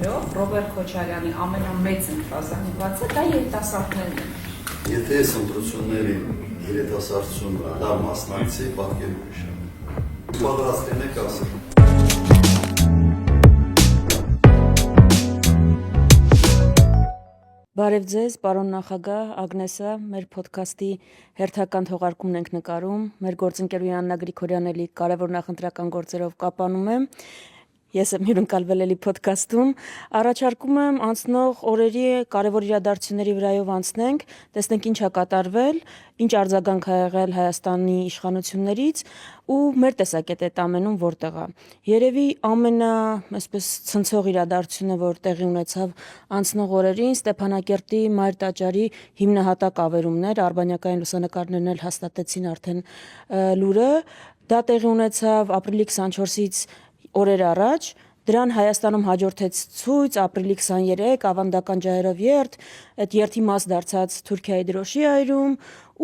Ռոբերտ Քոչարյանի ամենամեծ ընտրազանգվածը դա երիտասարդներն են։ Եթե այս ընտրությունների երիտասարդությունը դա մասնակցի, պատկեր ուրիշ է։ Պատրաստ եք ասել։ Բարև ձեզ, պարոն նախագահ, Ագնեսա, մեր փոդքասթի հերթական թողարկումն ենք նկարում, մեր գործընկերուհի Աննա Գրիգորյանելի կարևոր նախընտրական գործերով կապանում եմ, ես եմ հյուրընկալվել էլի փոդքասթում, առաջարկում եմ անցնող օրերի կարևոր իրադարձությունների վրայով անցնենք, տեսնենք ինչ է կատարվել, ինչ արձագանք ա եղել Հայաստանի իշխանություններից ու մեր տեսակետ այդ ամենում որտեղ է։ Երևի այսպես ցնցող իրադարձությունը, որ տեղի ունեցավ անցնող օրերին, Ստեփանակերտի Մայր տաճարի հիմնահատակ ավերումներ, արբանյակային լուսանկարներն էլ հաստատեցին արդեն լուրը, դա տեղի ունեցավ ապրիլի 24-ից օրեր առաջ, դրան Հայաստանում հաջորդեց ցույց ապրիլի 23 ավանդական ջահերով երթ, այդ երթի մաս դարձած Թուրքիայի դրոշի այրում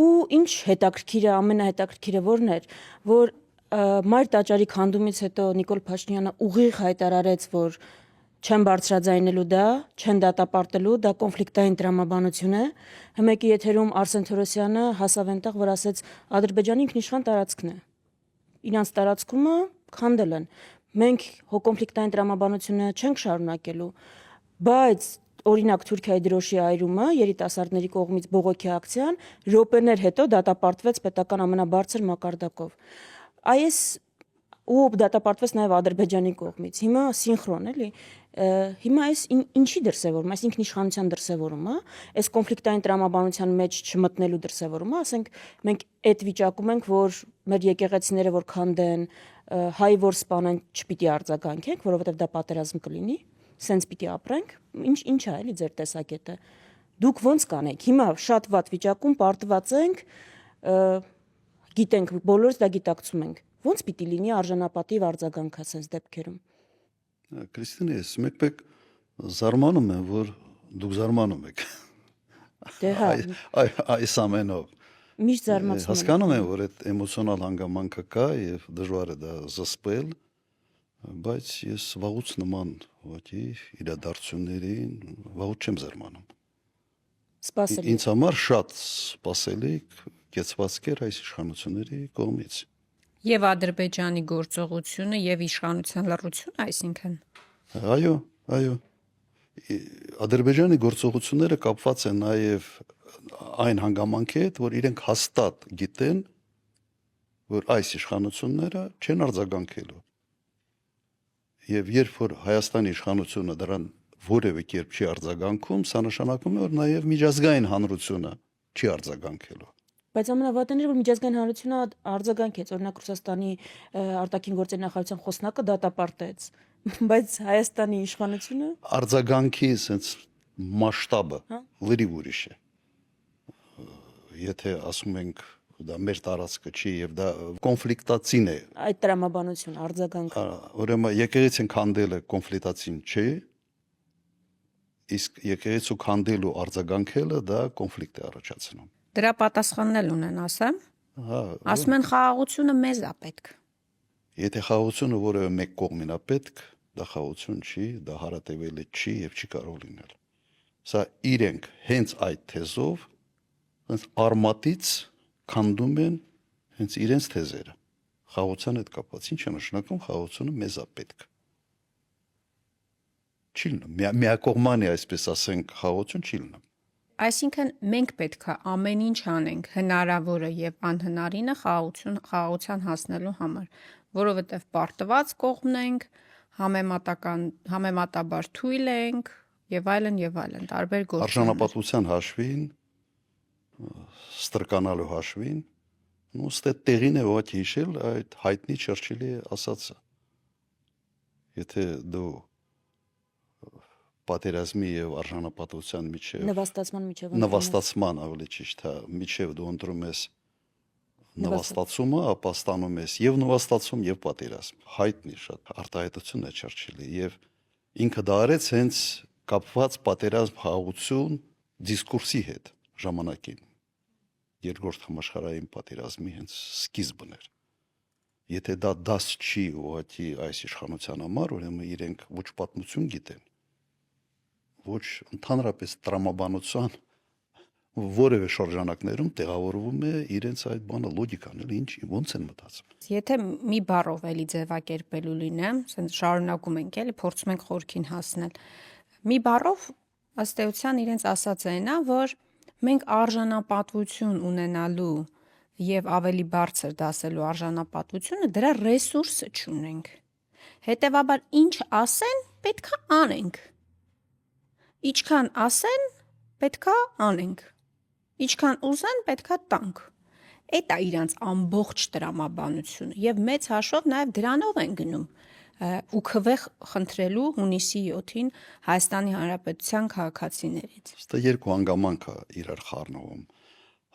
ու ինչ հետաքրքիրը, ամենահետաքրքիրը որն էր, որ Մայր տաճարի քանդումից հետո Նիկոլ Փաշինյանը ուղիղ հայտարարեց, որ չեն բարձրաձայնելու դա, չեն դատապարտելու, դա կոնֆլիկտային տրամաբանություն է։ Հմեկի եթերում Արսեն Թորոսյանը հասավ այնտեղ, որ ասեց Ադրբեջանի ինքնիշխան տարածքն է։ Իրանց տարածքումը քանդել են։ Մենք կոնֆլիկտային տրամաբանությունը չենք շարունակելու, բայց օրինակ Թուրքիայի դրոշի այրումը երիտասարդների կողմից բողոքի ակցիան րոպեներ հետո դատապարտվեց պետական ամենաբարձր մակարդակով։ Այս ու դատապարտվեց նաև Ադրբեջանի կողմից։ Հիմա սինխրոն էլի։ Հիմա այս ինչի դրսևորում, այս ինքնիշխանության դրսևորումը, այս կոնֆլիկտային տրամաբանության մեջ չմտնելու դրսևորումը, ասենք մենք այդ վիճակում ենք, որ մեր եկեղեցիները որ քանդեն, հայ որ սպանեն, չպիտի արձագանքենք, որովհետև դա պատերազմ կլինի, սենց պիտի ապրենք, ինչ է էլի ձեր տեսակետը։ Դուք ոնց կանեք։ Հիմա շատ վատ վիճակում պարտված ենք, գիտենք, բոլորս դա գիտակցում ենք։ Ոնց պիտի լինի արժանապատիվ արձագանքը սենց դեպքերում։ Քրիստինե, ես մեկ զարմանում եմ, որ դուք զարմանում եք։ Դե հա։ Այս ամենով։ Միշտ զարմացնում եմ։ Հասկանում եմ, որ այդ էմոցիոնալ հանգամանքը կա եւ դժվար է դա զսպել, բայց ես վաղուց նման ուղղակի իրադարձություններին վաղուց չեմ զարմանում։ Սպասելի։ Ինձ համար շատ սպասելի կեցվածք էր այս իշխանությունների կողմից։ Եվ Ադրբեջանի գործողությունը եւ իշխանության լռությունը, այսինքն։ Այո։ Ադրբեջանի գործողությունները կապված են նաեւ այն հանգամանքի հետ, որ իրենք հաստատ գիտեն, որ այս իշխանությունները չեն արձագանքելու։ Եվ երբ որ Հայաստանի իշխանությունը դրան որևէ կերպ չի արձագանքում, սա նշանակում է, որ նաեւ միջազգային հանրությունը չի արձագանքելու։ Բայց ամենավատն էր, որ միջազգային հանրությունը արձագանքեց, օրինակ Ռուսաստանի արտաքին գործերի նախարարության խոսնակը դատապարտեց, բայց Հայաստանի իշխանությունը արձագանքի sense մասշտաբը լրիվ ուրիշ է։ Եթե ասում ենք դա մեր տարածքը չի եւ դա կոնֆլիկտացին է։ Այդ տրամաբանություն, արձագանքը։ Ուրեմն եկեղեցին քանդելը կոնֆլիկտացին չի, իսկ եկեղեցու քանդելու արձագանքելը դա կոնֆլիկտ է առաջացնում։ Դրա պատասխանն էլ ունեն, ասեմ։ Հա։ Ասում են խաղաղությունը մեզ է պետք։ Եթե խաղաղությունը որևէ մեկ կողմին է պետք, դա խաղաղություն չի, դա հարատևելի չի եւ չի կարող լինել։ Սա իրենք հենց այդ թեզով հենց արմատից քանդում են հենց իրենց թեզերը։ Խաղաղության հետ կապված ինչ է նշանակում խաղաղությունը մեզ է պետք։ Չի լինում։ Միակողմանի այսպես ասենք խաղաղություն չի լինում։ Այսինքն մենք պետք է ամեն ինչ անենք հնարավորը եւ անհնարինը խաղաղության հասնելու համար, որովհետեւ պարտված կողմն ենք, համեմատաբար թույլ ենք եւ այլն, տարբեր գործեր։ Արժանապատվության հաշվին, ստրկանալու հաշվին, ստե տեղին է ո՞տ հիշել այդ հայտնի Չերչիլի ասածը։ Եթե դու պատերազմի եւ արժանապատվության միջև նվաստացման ավելի ճիշտ է, միջև դու ընտրում ես նվաստացումը, ապա ստանում ես եւ նվաստացում եւ պատերազմ։ Հայտնի շատ արտահայտություն է Չերչիլի եւ ինքը դա արեց հենց կապված պատերազմ խաղաղություն դիսկուրսի հետ ժամանակին։ Երկրորդ համաշխարհային պատերազմի հենց սկիզբն էր։ Եթե դա դաս չի ուղղակի այս իշխանության համար, ուրեմն իրենք ոչ պատմություն գիտեն, ոչ ընդհանրապես տրամաբանության որևէ շրջանակներում տեղավորվում է իրենց այդ բանը լոգիկան, էլ ինչ ոնց են մտածում։ Եթե մի բառով էլի ձևակերպելու լինեմ, ասենք շարունակում ենք էլի փորձում ենք խորքին հասնել։ Մի բառով ըստ էության իրենց ասածը այն է, որ մենք արժանապատվություն ունենալու եւ ավելի բարձր դասելու արժանապատվությունը դրա ռեսուրսը չունենք։ Հետևաբար ինչ ասեն, պետքա անենք։ Ինչքան ասեն, պետքա անենք։ Ինչքան ուզեն, պետքա տանք։ Էդ է իրանց ամբողջ տրամաբանությունը եւ մեծ հաշվով նաեւ դրանով են գնում ու քվեխ խնդրելու հունիսի 7-ին Հայաստանի Հանրապետության քաղաքացիներից։ Ստա երկու հանգամանք է իրար խառնվում։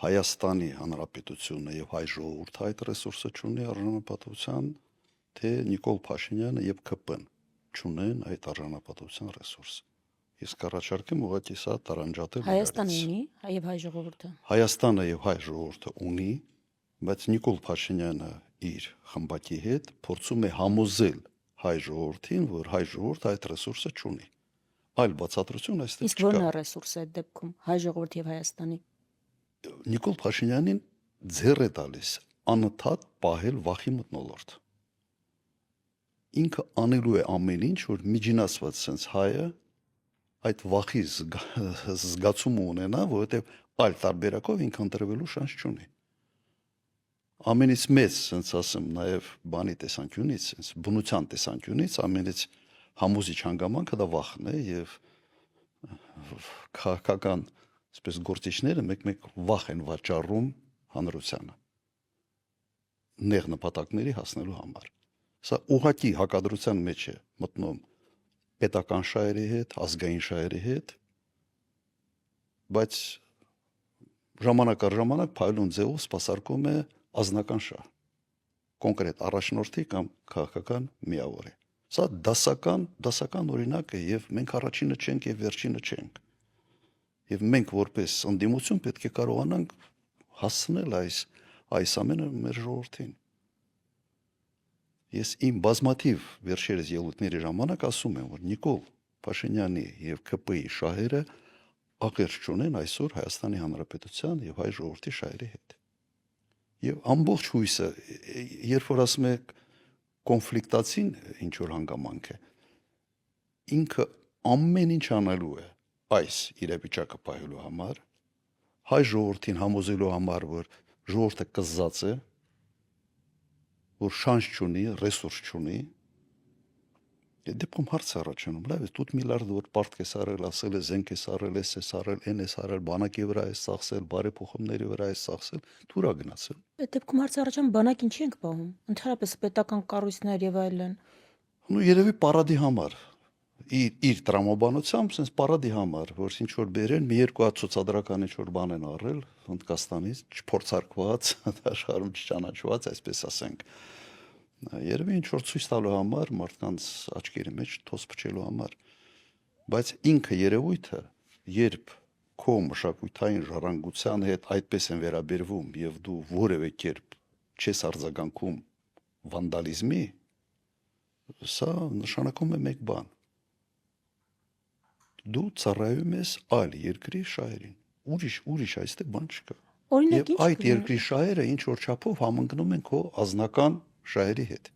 Հայաստանի Հանրապետությունը եւ հայ ժողովուրդը այդ ռեսուրսը չունի արժանապատվության, թե Նիկոլ Փաշինյանը եւ ԿՊ-ն չունեն այդ արժանապատվության ռեսուրսը։ Իսկ առաջարկեմ ուղղակի սա տարանջատել։ Հայաստանը ունի, եւ հայ ժողովուրդը։ Հայաստանը եւ հայ ժողովուրդը ունի, բայց Նիկոլ Փաշինյանը իր խմբակի հետ փորձում է համոզել հայ ժողովրդին, որ հայ ժողովուրդը այդ ռեսուրսը չունի։ Այլ բացատրություն այստեղ չկա։ Իսկ ո՞րն է ռեսուրսը այդ դեպքում հայ ժողովրդի եւ Հայաստանի։ Նիկոլ Փաշինյանին ձեռ է տալիս անընդհատ պահել վախի մթնոլորտ։ Ինքը անելու է ամեն ինչ, որ միջինասված sense հայը այդ վախի զգացումը ունենա, որովհետև այլ տարբերակով ինքը ընտրվելու շանս չունի։ Ամենից մեծ, sense ասեմ, նաև բանի տեսանկյունից, sense բնության տեսանկյունից ամենից համոզիչ հանգամանքը դա վախն է եւ քաղաքական, այսպես գործիչները մեկ-մեկ վախ են վաճառում հանրությանը նեղ նպատակների հասնելու համար։ Սա ուղղակի հակադրության մեջ է մտնում պետական շահերի հետ, ազգային շահերի հետ, բայց ժամանակ առ ժամանակ փայլուն ձևով սպասարկում է ազնական շահ, կոնկրետ առաջնորդի կամ քաղաքական միավորի։ Սա դասական օրինակ է եւ մենք առաջինը չենք եւ վերջինը չենք։ Եվ մենք որպես ընդդիմություն պետք է կարողանանք հասցնել այս ամենը մեր ժողովրդին։ Ես իմ բազմաթիվ վերջերս ելույթների ժամանակ ասում եմ, որ Նիկոլ Փաշինյանի եւ ԿՊ-ի շահերը աղերս չունեն այսօր Հայաստանի Հանրապետության եւ հայ ժողովրդի շահերի հետ։ Եվ ամբողջ հույսը, երբ որ ասում եք կոնֆլիկտացին ինչ որ հանգամանք է, ինքը ամեն ինչ անելու է այս իրավիճակը պահելու համար, հայ ժողովրդին համոզելու համար, որ ժողովուրդը կզած է, որ շանս չունի, ռեսուրս չունի, դեպքում հարց առաջանում, լավ է, դու միլիարդ որ պարտք ես արել, ասել է զենք ես արել, ես արել, այն ես արել, բանակի վրա ես ծախսել, բարեփոխումների վրա ես ծախսել, դուր է գնացել։ Այդ դեպքում հարց առաջանում բանակ ինչի ենք պահում։ Ընդհանրապես պետական կառույցներ եւ այլն։ Ну երևի պարադի համար։ Իր տրամաբանությամբ, sense պարադի համար, որ ինչ որ բերեն, մի երկու հատ ցուցադրական ինչ որ բան են առել Հնդկաստանից, չփորձարկված, աշխարհում չճանաչված, այսպես ասենք։ Երևի ինչ որ ցույց տալու համար, մարդկանց աչքերի մեջ թոս փչելու համար, բայց ինքը երևույթը, երբ քո մշակութային ժառանգության հետ այդպես են վերաբերվում եւ դու որևէ կերպ չես արձագանքում վանդալիզմի, սա նշանակում է մեկ բան. դու ծառայում ես այլ երկրի շահերին, ուրիշ այստեղ բան չկա։ Օրինակ ինչ այդ երկրի շահերը ինչ որ չափով համընկնում են քո ազնական շահերի հետ։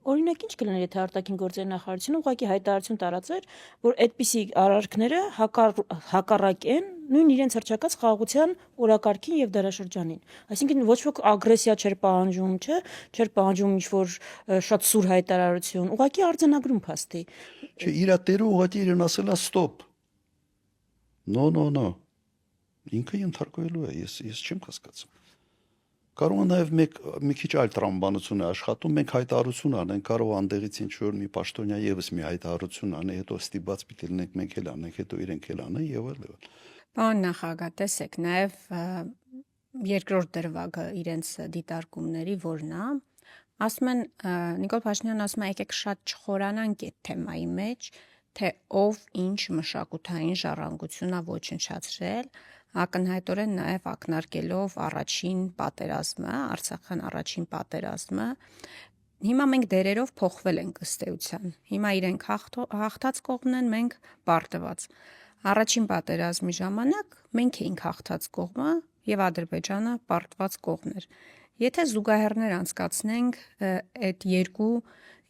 Օրինակ ինչ կլիներ, եթե արտաքին գործերի նախարարությունը ուղղակի հայտարարություն տարածեր, որ այդպիսի արարքները հակառակ են նույն իրենց հռչակած խաղաղության օրակարգին եւ դարաշրջանին։ Այսինքն ոչ ոք ագրեսիա չէր պահանջում, չէր պահանջում ինչ որ շատ սուր հայտարարություն, ուղղակի արձանագրում փաստի։ Չէ, իր տերը ուղղակի իրեն ասելա ստոպ։ No։ Ինքը ենթարկվելու է, ես չեմ հասկացում։ Կարող է նաև մի քիչ այլ տրամաբանություն է աշխատում, մենք հայտարարություն անենք, կարող անդեղից ինչ որ մի պաշտոնյա եւս մի հայտարարություն անի, հետո ստիպված պիտի լինենք մենք էլ անենք, հետո իրենք էլ անեն եւ այլ։ Պարոն նախագահ, տեսեք, նաև երկրորդ դրվագը իրենց դիտարկումների որն է, ասում են Նիկոլ Փաշինյանն ասում է եկեք շատ չխորանանք այդ թեմայի մեջ, թե ով ինչ մշակութային ժառանգություն է ոչնչացրել, ակնհայտորեն նաև ակնարկելով առաջին պատերազմը, Արցախյան առաջին պատերազմը, հիմա մենք դերերով փոխվել ենք ըստ էության։ Հիմա իրենք հաղթած կողմն են, մենք պարտված։ Առաջին պատերազմի ժամանակ մենք էինք հաղթած կողմը եւ Ադրբեջանը պարտված կողմն էր։ Եթե զուգահեռներ անցկացնենք այդ երկու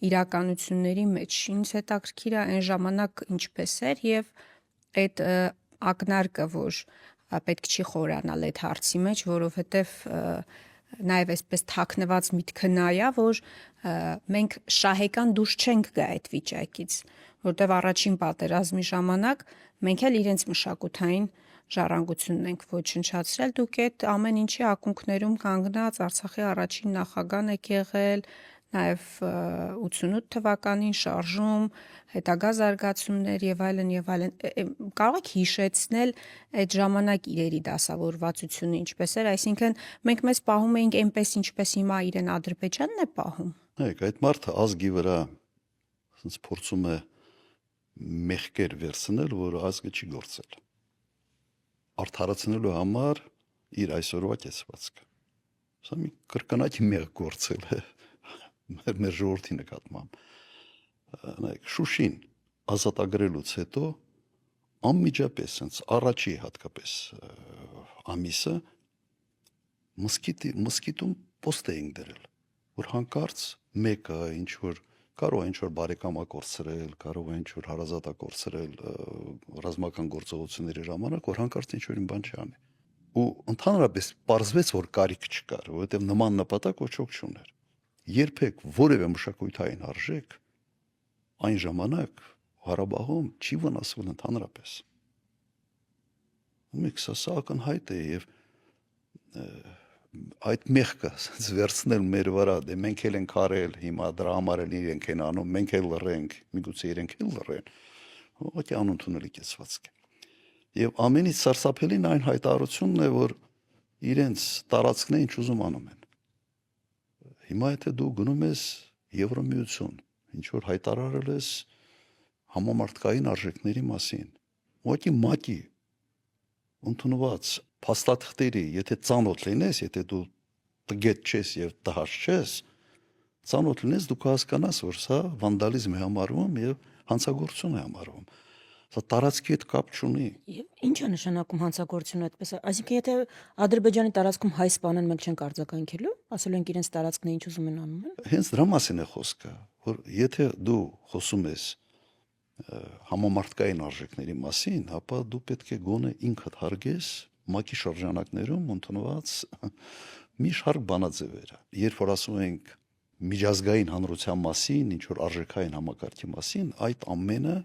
իրականությունների մեջ, ինձ հետաքրքիր է այն ժամանակ ինչպես էր եւ այդ ակնարկը, որ պետք չի խորանալ այդ հարցի մեջ, որովհետեւ նաև այսպես թաքնված միտքը նա է, որ մենք շահեկան դուրս չենք գա այդ վիճակից, որտեղ առաջին պատերազմի ժամանակ մենք էլ իրենց մշակութային ժառանգությունն ենք ոչնչացրել, դուք այդ ամեն ինչի ակունքներում կանգնած Արցախի առաջին նախագահն եք եղել, նաև 88 թվականին շարժում, հետագա զարգացումներ եւ այլն եւ այլն, կարող եք հիշեցնել այդ ժամանակ իրերի դասավորվածությունը ինչպես էր, այսինքն մենք մեզ պահում էինք այնպես ինչպես հիմա իրեն Ադրբեջանն է պահում։ Նայեք, այդ մարդը ազգի վրա ասենց փորձում է մեղքեր վերցնել, որ ազգը չի գործել։ Արդարացնելու համար իր այսօրվա կեցվածքը։ Սա մի կրկնակի մեղք գործել է մեր ժողովրդի նկատմամբ։ Նայեք, Շուշին ազատագրելուց հետո անմիջապես sense առաջի հատկապես ամիսը մսկիտում post էինք դրել, որ հանկարծ մեկը ինչ որ կարող է ինչ որ բարեկամա կորցրել, կարող է ինչ որ հարազատա կորցրել ռազմական գործողությունների ժամանակ, որ հանկարծ ինչ որ բան չանի։ Ու ընդհանրապես պարզվեց, որ կարիք չկար, որովհետև նման նպատակ ոչ ոք չուներ։ Երբեք որևէ մշակութային արժեք այն ժամանակ Ղարաբաղում չի վնասվել ընդհանրապես։ Մեկ սա ակնհայտ է եւ այդ մեղքը վերցնել մեր վրա, դե մենք էլ ենք արել, հիմա դրա համար էլ իրենք են անում, մենք էլ լռենք, միգուցե իրենք էլ լռեն։ Ոքի անընդունելի կեցվածք է։ Եվ ամենից սարսափելին այն հայտարարությունն է, որ իրենց տարածքն է ինչ ուզում անում են։ Հիմա եթե դու գնում ես Եվրոմիություն, ինչ որ հայտարարել ես համամարտկային արժեքների մասին, ոքի մակի ընդունված փաստաթղթերի, եթե ծանոթ լինես, եթե դու տգետ չես եւ տհաճ չես, ծանոթ լինես, դու կհասկանաս, որ սա վանդալիզմ է համարվում եւ հանցագործություն է համարվում։ Սա տարածքի հետ կապ չունի։ Ինչ է նշանակում հանցագործությունը այդպես։ Այսինքն եթե Ադրբեջանի տարածքում հայ սպանեն, մենք չենք արձագանքելու, ասելու ենք իրենց տարածքն է ինչ ուզում են անում են։ Հենց դրա մասին է խոսքը, որ եթե դու խոսում ես համամարտկային արժեքների մասին, ապա դու պետք է գոնե ինքդ հարգես ՄԱԿ-ի շրջանակներում ընդունված մի շարք բանաձևեր։ Երբ որ ասում ենք միջազգային հանրության մասին, ինչ որ արժեքային համակարգի մասին, այդ ամենը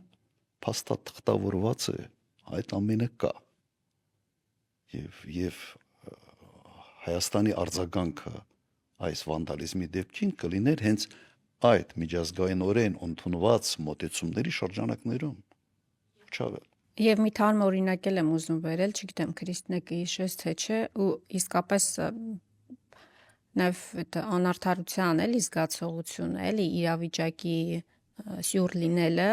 փաստաթղթավորված է, այդ ամենը կա։ Եվ Հայաստանի արձագանքը այս վանդալիզմի դեպքին կլիներ հենց այդ միջազգայինորեն ընդունված մոտեցումների շրջանակներում։ Չավել։ Եվ մի թարմ օրինակ եմ ուզում վերել, չգիտեմ Քրիստինե կհիշես թե չէ, ու իսկապես նաև այդ անարդարության էլի զգացողությունը, էլի իրավիճակի սյուր լինելը,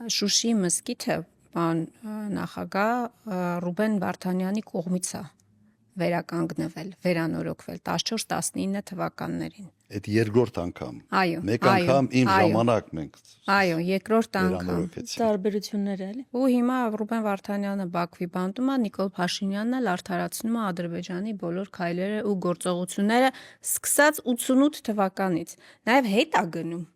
Շուշի մզկիթը բան նախագահ Ռուբեն Վարդանյանի կողմից է վերականգնվել, վերանորոգվել 14-19 թվականներին։ Այդ երկրորդ անգամ։ Այո, մեկ անգամ իմ ժամանակ մենք։ Այո, երկրորդ անգամ։ Տարբերություններ էլի։ Ու հիմա Ռուբեն Վարդանյանը Բաքվի բանտում է, Նիկոլ Փաշինյանն էլ արդարացնում է Ադրբեջանի բոլոր քայլերը ու գործողությունները սկսած 88 թվականից։ Նաև հետ է գնում։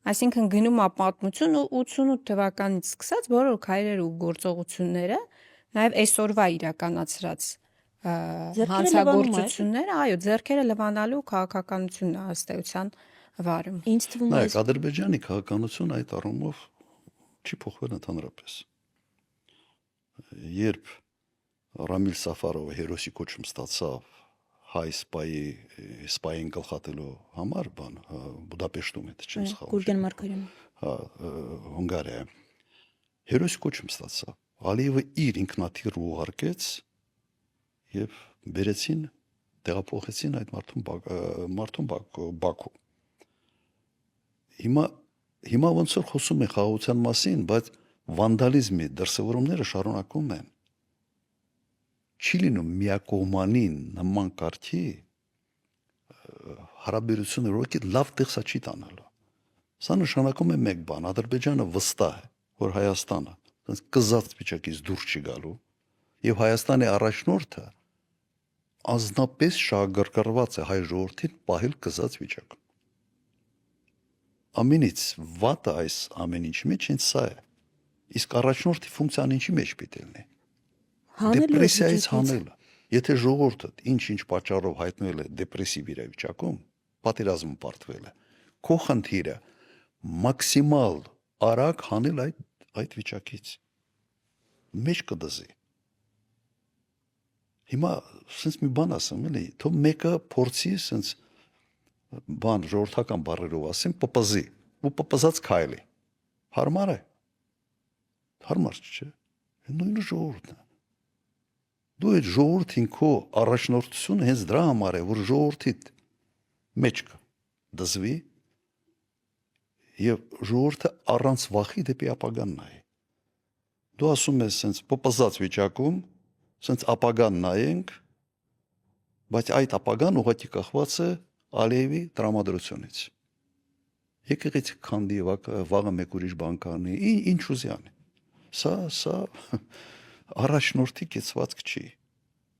Այսինքն գնում է պատմություն ու 88 թվականից սկսած բոլոր քայլերը ու գործողությունները, նաև այսօրվա իրականացրած հանցագործությունները, այո, ձեռքերը լվանալու քաղաքականությունն է ըստ էության վարում։ Ինչ թվում է։ Նայեք, Ադրբեջանի քաղաքականությունը այդ առումով չի փոխվել ընդհանրապես։ Երբ Ռամիլ Սաֆարովը հերոսի կոչում ստացավ հայ սպային գլխատելու համար բան Բուդապեշտում է, չեմ սխալվում։ Գուրգեն Մարկարյանը։ Հա, Հունգարիա։ Հերոսի կոչում ստացավ։ Ալիևը իր ինքնաթիռ ուղարկեց եւ բերեցին տեղափոխեցին այդ մարդուն Բաքու։ Հիմա ոնց որ խոսում է խաղաղության մասին, բայց վանդալիզմի դրսևորումները շարունակում են։ Չի լինում միակողմանին նման կարգի հարաբերությունը ռոքի լավ տեղսա չի տանալու։ Սա նշանակում է մեկ բան, Ադրբեջանը վստահ է, որ Հայաստանը կզած վիճակից դուրս չի գալու, եւ Հայաստանի առաջնորդը ազնապես շահագրգռված է հայ ժողովրդին պահել կզած վիճակում։ Ամենից վատը այս ամեն ինչի մեջ ինձ սա է։ Իսկ առաջնորդի ֆունկցիան ինչի մեջ պիտի լինի։ Դեպրեսիայից հանելը։ Եթե ժողովուրդը ինչ-ինչ պատճառով հայտնվել է դեպրեսիվ իրավիճակում, պատերազմում պարտվել է, քո խնդիրը մաքսիմալ արագ հանել այդ վիճակից։ Մեջ կդզի։ Հիմա sense մի բան ասեմ, էլի, թող մեկը փորձի sense բան ժողովրդական բառերով ասեմ, պպզի, ու պպզած քայլի։ Հարմար է։ Հարմար չէ։ Նույնը ժողովուրդն է։ Դու այդ ժողովրդին քո առաջնորդությունը հենց դրա համար է, որ ժողովրդիդ մեջ կա դզվի եւ ժողովուրդը առանց վախի դեպի ապագան նայի։ Դու ասում ես sense պպզած վիճակում, sense ապագան նայենք, բայց այդ ապագան ուղղակի կախված է Ալիևի տրամադրությունից։ Եկեղեցի քանդի վաղը մեկ ուրիշ բան կանի, ինչ ուզի անի։ Սա առաջնորդի կեցվածք չի։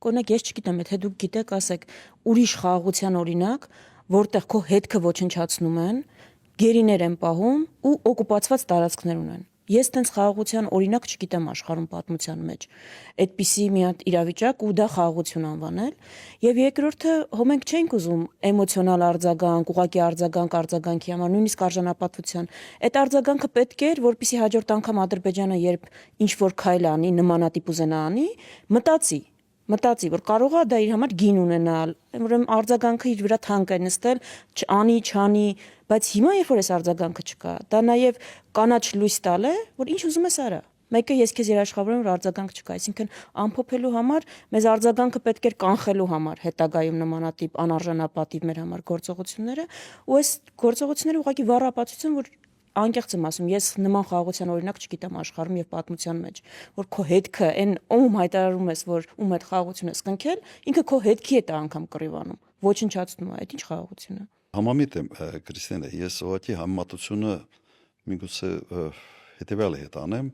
Կոնեք ես չգիտեմ, եթե դուք գիտեք, ասեք, ուրիշ խաղաղության օրինակ, որտեղ քո հետքը ոչնչացնում են, գերիներ են պահում ու օկուպացված տարածքներ ունեն։ Ես տենց խաղաղության օրինակ չգիտեմ աշխարհում պատմության մեջ։ Այդպիսի մի հատ իրավիճակ ու դա խաղաղություն անվանել։ Եվ երկրորդը, հո մենք չենք ուզում էմոցիոնալ արձագանք, ուղղակի արձագանքի համար, նույնիսկ արժանապատվության։ Այդ արձագանքը պետք էր, որպեսզի հաջորդ անգամ Ադրբեջանը երբ ինչ որ քայլ անի, նմանատիպ ուզենա անի, մտածի, որ կարող է դա իր համար գին ունենալ, ուրեմն արձագանքը իր վրա թանկ է նստել, չանի, բայց հիմա երբ որ այս արձագանքը չկա, դա նաև կանաչ լույս տալ է, որ ինչ ուզում ես արա։ Մեկը ես քեզ երաշխավորում որ արձագանք չկա, այսինքն ամփոփելու համար մեզ արձագանքը պետք էր կանխելու համար հետագայում նմանատիպ անարժանապատիվ մեր համար գործողությունները, ու այս գործողությունները ուղղակի վառ ապացույց են, որ անկեղծ եմ ասում, ես նման խաղաղության օրինակ չգիտեմ աշխարհում եւ պատմության մեջ, որ քո հետքը այն ում հայտարարում ես, որ ում հետ խաղաղություն ես կնքել, ինքը քո հետքի հետ է անգամ կռիվանում, ոչնչացնում է, այդ ինչ խաղաղություն է։ Համամիտ եմ, Կրիստինե, ես ուղղակի համեմատությունը միգուցե հետեւյալը հետ անեմ,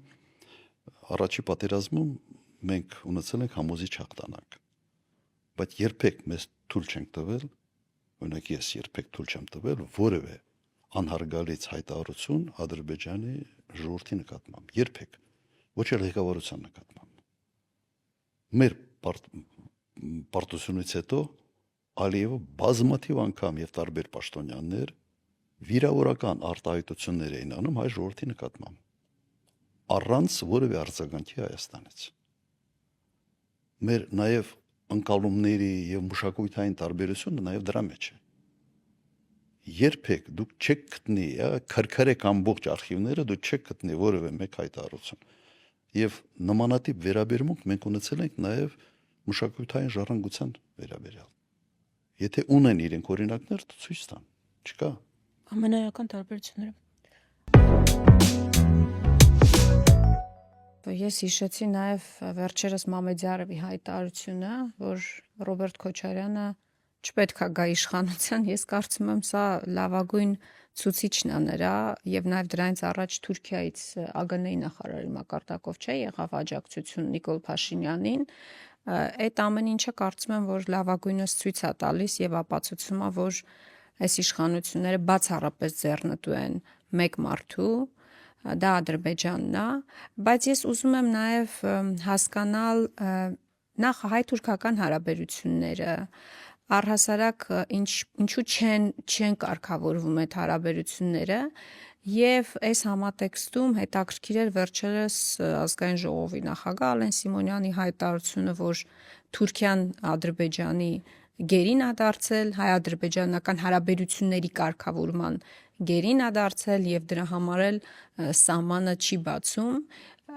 առաջի պատերազմում մենք ունեցել ենք համոզիչ հաղթանակ, բայց երբեք մեզ թույլ չենք տվել, օրինակ ես երբեք թույլ չեմ տվել որևէ անհարգալից հայտարարություն Ադրբեջանի ժողովրդի նկատմամբ, երբեք, ոչ էլ ղեկավարության նկատմամբ։ Մեր պարտությունից հետո Ալիևը բազմաթիվ անգամ եւ տարբեր պաշտոնյաներ վիրավորական արտահայտություններ էին անում հայ ժողովրդի նկատմամբ, առանց որևէ արձագանքի Հայաստանից։ Մեր նաեւ ընկալումների եւ մշակութային տարբերությունը նաեւ դրա մեջ է։ Երբեք դուք չեք գտնի, քրքրեք ամբողջ արխիվները, դուք չեք գտնի որևէ մեկ հայտարարություն։ Եվ նմանատիպ վերաբերմունք մենք ունեցել ենք նաև մշակութային ժառանգության վերաբերյալ։ Եթե ունեն իրենք օրինակներ, ցույց տան, չկա։ Ամենայական տարբերությունները։ Ես հիշեցի նաև վերջերս Մամեդյարովի հայտարարությունը, որ Ռոբերտ Քոչարյանը չպետք է գա իշխանության, ես կարծում եմ սա լավագույն ցուցիչն է նրա եւ նաեւ դրանից առաջ Թուրքիայից ԱԳՆ-ի նախարարի մակարդակով եղավ աջակցություն Նիկոլ Փաշինյանին, այդ ամեն ինչը կարծում եմ որ լավագույնս ցույց է տալիս եւ ապացուցում է որ այս իշխանությունները բացառապես ձեռնտու են մեկ մարդու, դա Ադրբեջանն է, բայց ես ուզում եմ նաեւ հասկանալ նախ հայ-թուրքական հարաբերությունները առհասարակ ինչու չեն կարգավորվում այդ հարաբերությունները եւ այս համատեքստում հետաքրքիր էր վերջերս ազգային ժողովի նախագահ Ալեն Սիմոնյանի հայտարարությունը, որ Թուրքիան Ադրբեջանի գերին է դարձել, հայ-ադրբեջանական հարաբերությունների կարգավորման գերին է դարձել եւ դրա համար էլ սահմանը չի բացում։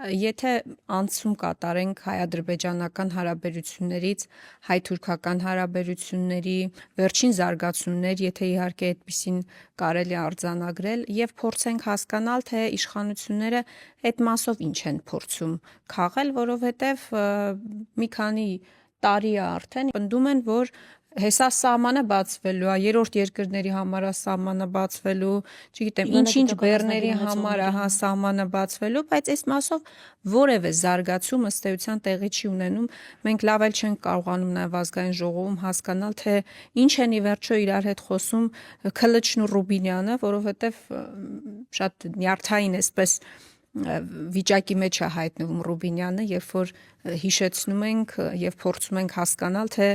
Եթե անցում կատարենք հայ-ադրբեջանական հարաբերություններից հայ-թուրքական հարաբերությունների վերջին զարգացումներ, եթե իհարկե այդպիսին կարելի արձանագրել եւ փորձենք հասկանալ, թե իշխանությունները այդ մասով ինչ են փորձում քաղել, որովհետեւ մի քանի տարի է արդեն պնդում են, որ Հեսա սահմանը բացվելու, երրորդ երկրների համար է սահմանը բացվելու, չգիտեմ, ինչ-ինչ բեռների համար է սահմանը բացվելու, բայց այս մասով որևէ զարգացում ըստ էության տեղի չի ունենում։ Մենք լավ էլ չենք կարողանում նաև ազգային ժողովում հասկանալ, թե ինչ են ի վերջո իրար հետ խոսում Քլչն ու Ռուբինյանը, որովհետև շատ նյարդային էսպես վիճակի մեջ է հայտնվում Ռուբինյանը, երբ որ հիշեցնում ենք եւ փորձում ենք հասկանալ, թե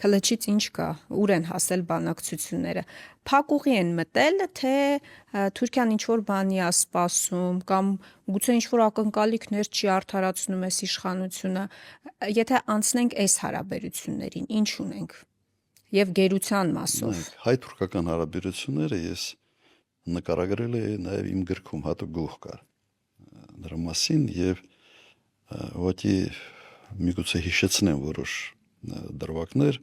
Քլչից ինչ կա, ուր են հասել բանակցությունները։ Փակուղի են մտել, թե Թուրքիան ինչ որ բանի է սպասում կամ գուցե ինչ որ ակնկալիքներ չի արդարացնում այս իշխանությունը։ Եթե անցնենք այս հարաբերություններին, ինչ ունենք եւ գերության մասով։ Հայ-թուրքական հարաբերությունները ես նկարագրել եմ նաեւ իմ գրքում հատուկ գուղ կար նրա մասին եւ ուղղակի միգուցե հիշեցնեմ որոշ դրվագներ,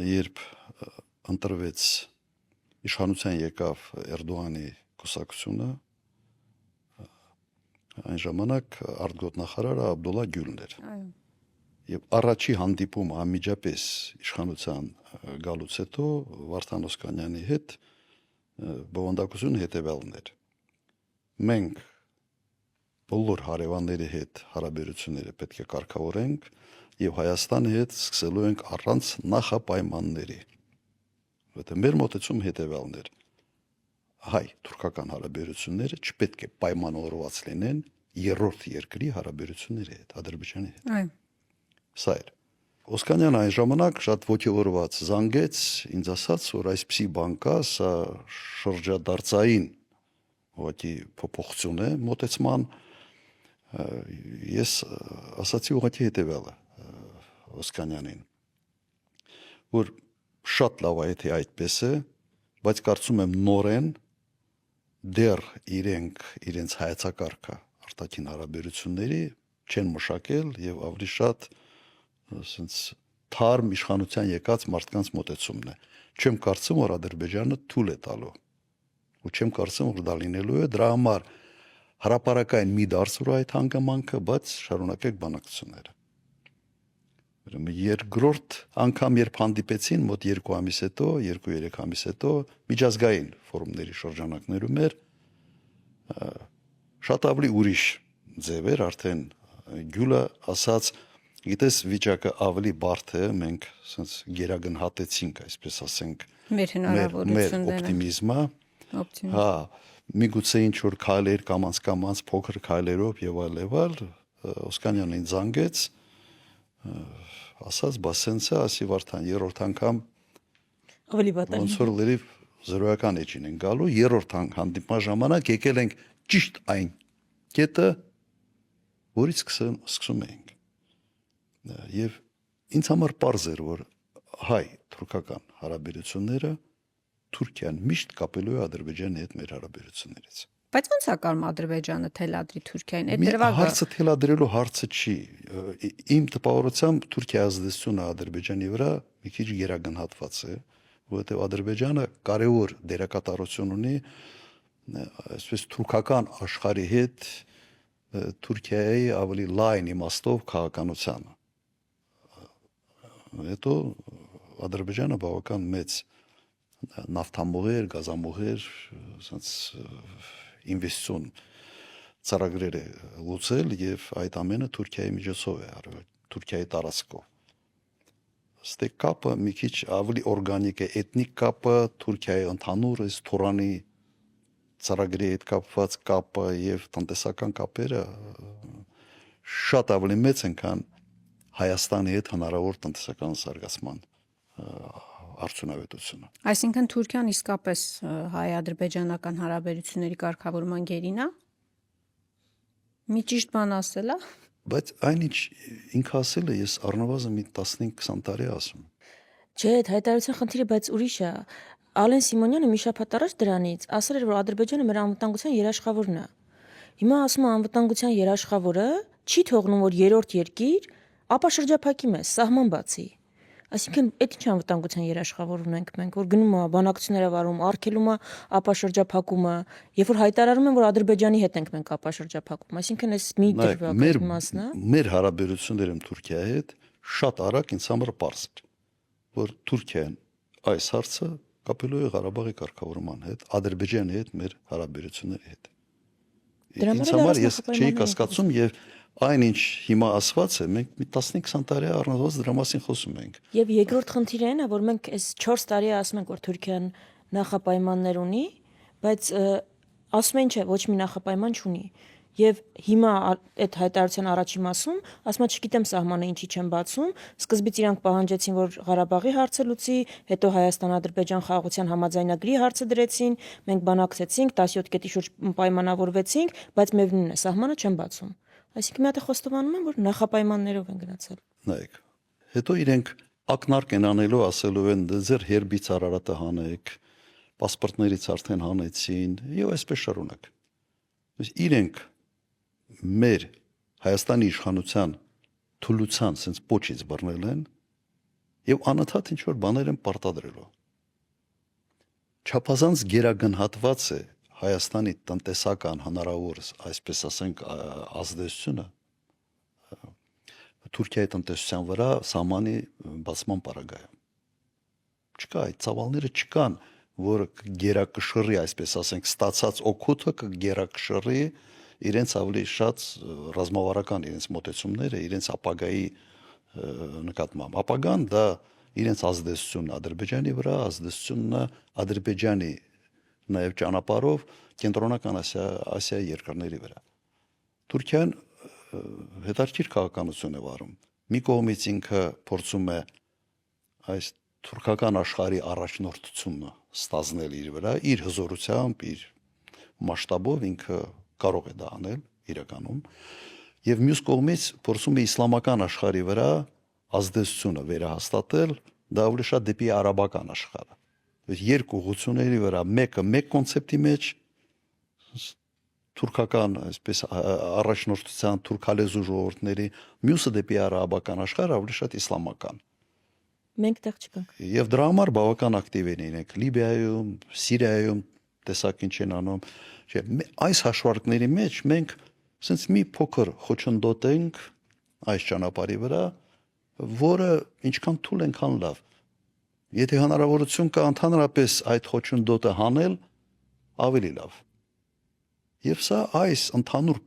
երբ ընտրվեց իշխանության եկավ Էրդողանի կուսակցությունը, այն ժամանակ արտգոտնախարարը Աբդուլլա Գյուլն էր։ Եվ առաջի հանդիպումը անմիջապես իշխանության գալուց հետո Վարդան Օսկանյանի հետ բովանդակությունը հետևյալն էր։ Մենք բոլոր հարևանների հետ հարաբերությունները պետք է կարգավորենք եւ Հայաստանի հետ սկսելու ենք առանց նախապայմանների։ Որտեղ մեր մոտեցում հետևյալն էր. հայ-թուրքական հարաբերությունները չպետք է պայմանավորված լինեն երրորդ երկրի հարաբերությունների հետ, Ադրբեջանի հետ։ Այո։ Սա էր։ Օսկանյանը այն ժամանակ շատ ոգևորված զանգեց, ինձ ասաց, որ այսպիսի բան կա, սա շրջադարձային ուղղակի փոփոխություն է մոտեցման։ Ես ասացի ուղղակի հետևյալը Օսկանյանին, որ շատ լավ է թե այդպես է, բայց կարծում եմ նորեն դեռ իրենց հայեցակարգը արտաքին հարաբերությունների չեն մշակել եւ ավելի շատ ասենց թարմ իշխանության եկած մարդկանց մոտեցումն է։ Չեմ կարծում, որ Ադրբեջանը թույլ է տալու ու չեմ կարծում, որ դա լինելու է, դրա համար հրապարակային մի դարձրու այդ հանգամանքը, բայց շարունակեք բանակցությունները։ Երկրորդ անգամ երբ հանդիպեցին մոտ 2 ամիս հետո, 2-3 ամիս հետո միջազգային ֆորումների շրջանակներում էր շատ ավելի ուրիշ ձև էր, արդեն Գյուլը ասաց, գիտես վիճակը ավելի բարդ է, մենք ասենց գերագնահատեցինք, այսպես ասենք, մեր հնարավորությունները, մեր օպտիմիզմը, հա, միգուցե ինչ որ քայլեր կամաց փոքր քայլերով եւ այլ, Օսկանյանին զանգեց, ասաց, բա սենց է, ասի Վարդան, երրորդ անգամ ավելի վատ է։ Ոնց որ լրիվ զրոյական էջին են գալու, երրորդ հանդիպման ժամանակ եկել ենք ճիշտ այն կետը, որից սկսում էինք։ Եվ ինձ համար պարզ էր, որ հայ-թուրքական հարաբերությունները Թուրքիան միշտ կապելու է Ադրբեջանի հետ մեր հարաբերություններից։ Բայց ո՞նց է կարող Ադրբեջանը թելադրի Թուրքիային։ Այդ դրվագը հարցը թելադրելու հարցը չի։ Իմ տպավորությամբ Թուրքիայի ազդեցությունը Ադրբեջանի վրա մի քիչ գերագնահատված է, որովհետև Ադրբեջանը կարևոր դերակատարություն ունի այսպես թուրքական աշխարհի հետ Թուրքիայի ավելի լայն իմաստով քաղաքականությանը։ Հետո Ադրբեջանը բավական մեծ նավթամուղեր, գազամուղեր, ասած ինվեստիցիոն ծրագրեր է լուծել եւ այդ ամենը Թուրքիայի միջոցով է արվել, Թուրքիայի տարածքով։ Ստե կապը մի քիչ ավելի օրգանիկ է, էթնիկ կապը Թուրքիայի ընդհանուր այս Թուրանի ծրագրի հետ կապված կապը եւ տնտեսական կապերը շատ ավելի մեծ են, քան Հայաստանի հետ հնարավոր տնտեսական զարգացման արդյունավետությունը։ Այսինքն Թուրքիան իսկապես հայ-ադրբեջանական հարաբերությունների կարգավորման գերին է։ Մի ճիշտ բան ասել է։ Բայց այնինչ ինքը ասել է, ես առնվազն մի 15-20 տարի ասում։ Չէ, այդ հայտարարության խնդիրը բայց ուրիշ է։ Ալեն Սիմոնյանը մի շաբաթ առաջ դրանից ասել էր, որ Ադրբեջանը մեր անվտանգության երաշխավորն է։ Հիմա ասում է անվտանգության երաշխավորը չի թողնում, որ երրորդ երկիր ապա շրջափակի մեզ, սահման բացի։ Այսինքն, այդ ինչ անվտանգության երաշխավոր ունենք մենք, որ գնում է բանակցություններ վարում, արգելում է ապա շրջափակումը, երբ որ հայտարարում են, որ Ադրբեջանի հետ ենք մենք ապա շրջափակում։ Այսինքն, այս մի դրվագի մասն է։ Մեր հարաբերությունները Թուրքիայի հետ շատ արագ ինձ համար պարզ էր, որ Թուրքիան այս հարցը կապելու է Ղարաբաղի կարգավորման հետ, Ադրբեջանի հետ մեր հարաբերությունների հետ։ Ինձ համար ես չէի կասկածում եւ այնինչ հիմա ասված է, մենք մի 15-20 տարի առնվազն դրա մասին խոսում ենք։ Եվ երկրորդ խնդիրը այն է, որ մենք այս 4 տարի ասում ենք, որ Թուրքիան նախապայմաններ ունի, բայց ասում են չէ, ոչ մի նախապայման չունի։ Եվ հիմա այդ հայտարարության առաջին մասում ասում է, չգիտեմ սահմանը ինչի չեն բացում, սկզբից իրանք պահանջեցին, որ Ղարաբաղի հարցը լուծի, հետո Հայաստան-Ադրբեջան խաղաղության համաձայնագրի հարցը դրեցին, մենք բանակցեցինք, 17 կետի շուրջ պայմանավորվեցինք, բայց միևնույնն է, սահմանը չեն բացում։ Այսինքն մի հատ խոստովանում են, որ նախապայմաններով են գնացել։ Նայեք, հետո իրենք ակնարկ են անելու, ասելու են ձեր հերբից Արարատը հանեք, պասպորտներից արդեն հանեցին եւ այսպես շարունակ։ Իրենք մեր Հայաստանի իշխանության թուլության sense փոչից բռնել են եւ անընդհատ ինչ որ բաներ են պարտադրելու։ Չափազանց գերագնահատված է Հայաստանի տնտեսական հնարավոր, այսպես ասենք, ազդեցությունը Թուրքիայի տնտեսության վրա սահմանի բացման պարագայում։ Չկա, այդ ծավալները չկան, որ գերակշռի, այսպես ասենք, ստացած օգուտը կգերակշռի իրենց ավելի շատ ռազմավարական իրենց մոտեցումները, իրենց ապագայի նկատմամբ։ Ապագան դա իրենց ազդեցությունն Ադրբեջանի վրա, ազդեցությունն Ադրբեջանի նաև ճանապարհով կենտրոնական Ասիայի երկրների վրա։ Թուրքիան հետաքրքիր քաղաքականություն է վարում։ Մի կողմից ինքը փորձում է այս թուրքական աշխարհի առաջնորդությունը ստանձնել իր վրա, իր հզորությամբ, իր մասշտաբով ինքը կարող է դա անել իրականում, եւ մյուս կողմից փորձում է իսլամական աշխարհի վրա ազդեցությունը վերահաստատել, դա ավելի շատ դեպի արաբական աշխարհը։ Երկու ուղղությունների վրա մեկը մեկ կոնցեպտի մեջ թուրքական, այսպես առաջնորդության թուրքալեզու ժողովուրդների, մյուսը դեպի արաբական աշխարհ, ավելի շատ իսլամական։ Մենք տեղ չկանք։ Եվ դրա համար բավական ակտիվ են իրենք Լիբիայում, Սիրիայում, տեսակ ինչ են անում։ Այս հաշվարկների մեջ մենք ասենց մի փոքր խոչընդոտ ենք այս ճանապարհի վրա, որը ինչքան թույլ ենքան լավ։ Եթե հնարավորություն կա ընդհանրապես այդ խոչընդոտը հանել, ավելի լավ։ Եվ սա այս ընդհանուր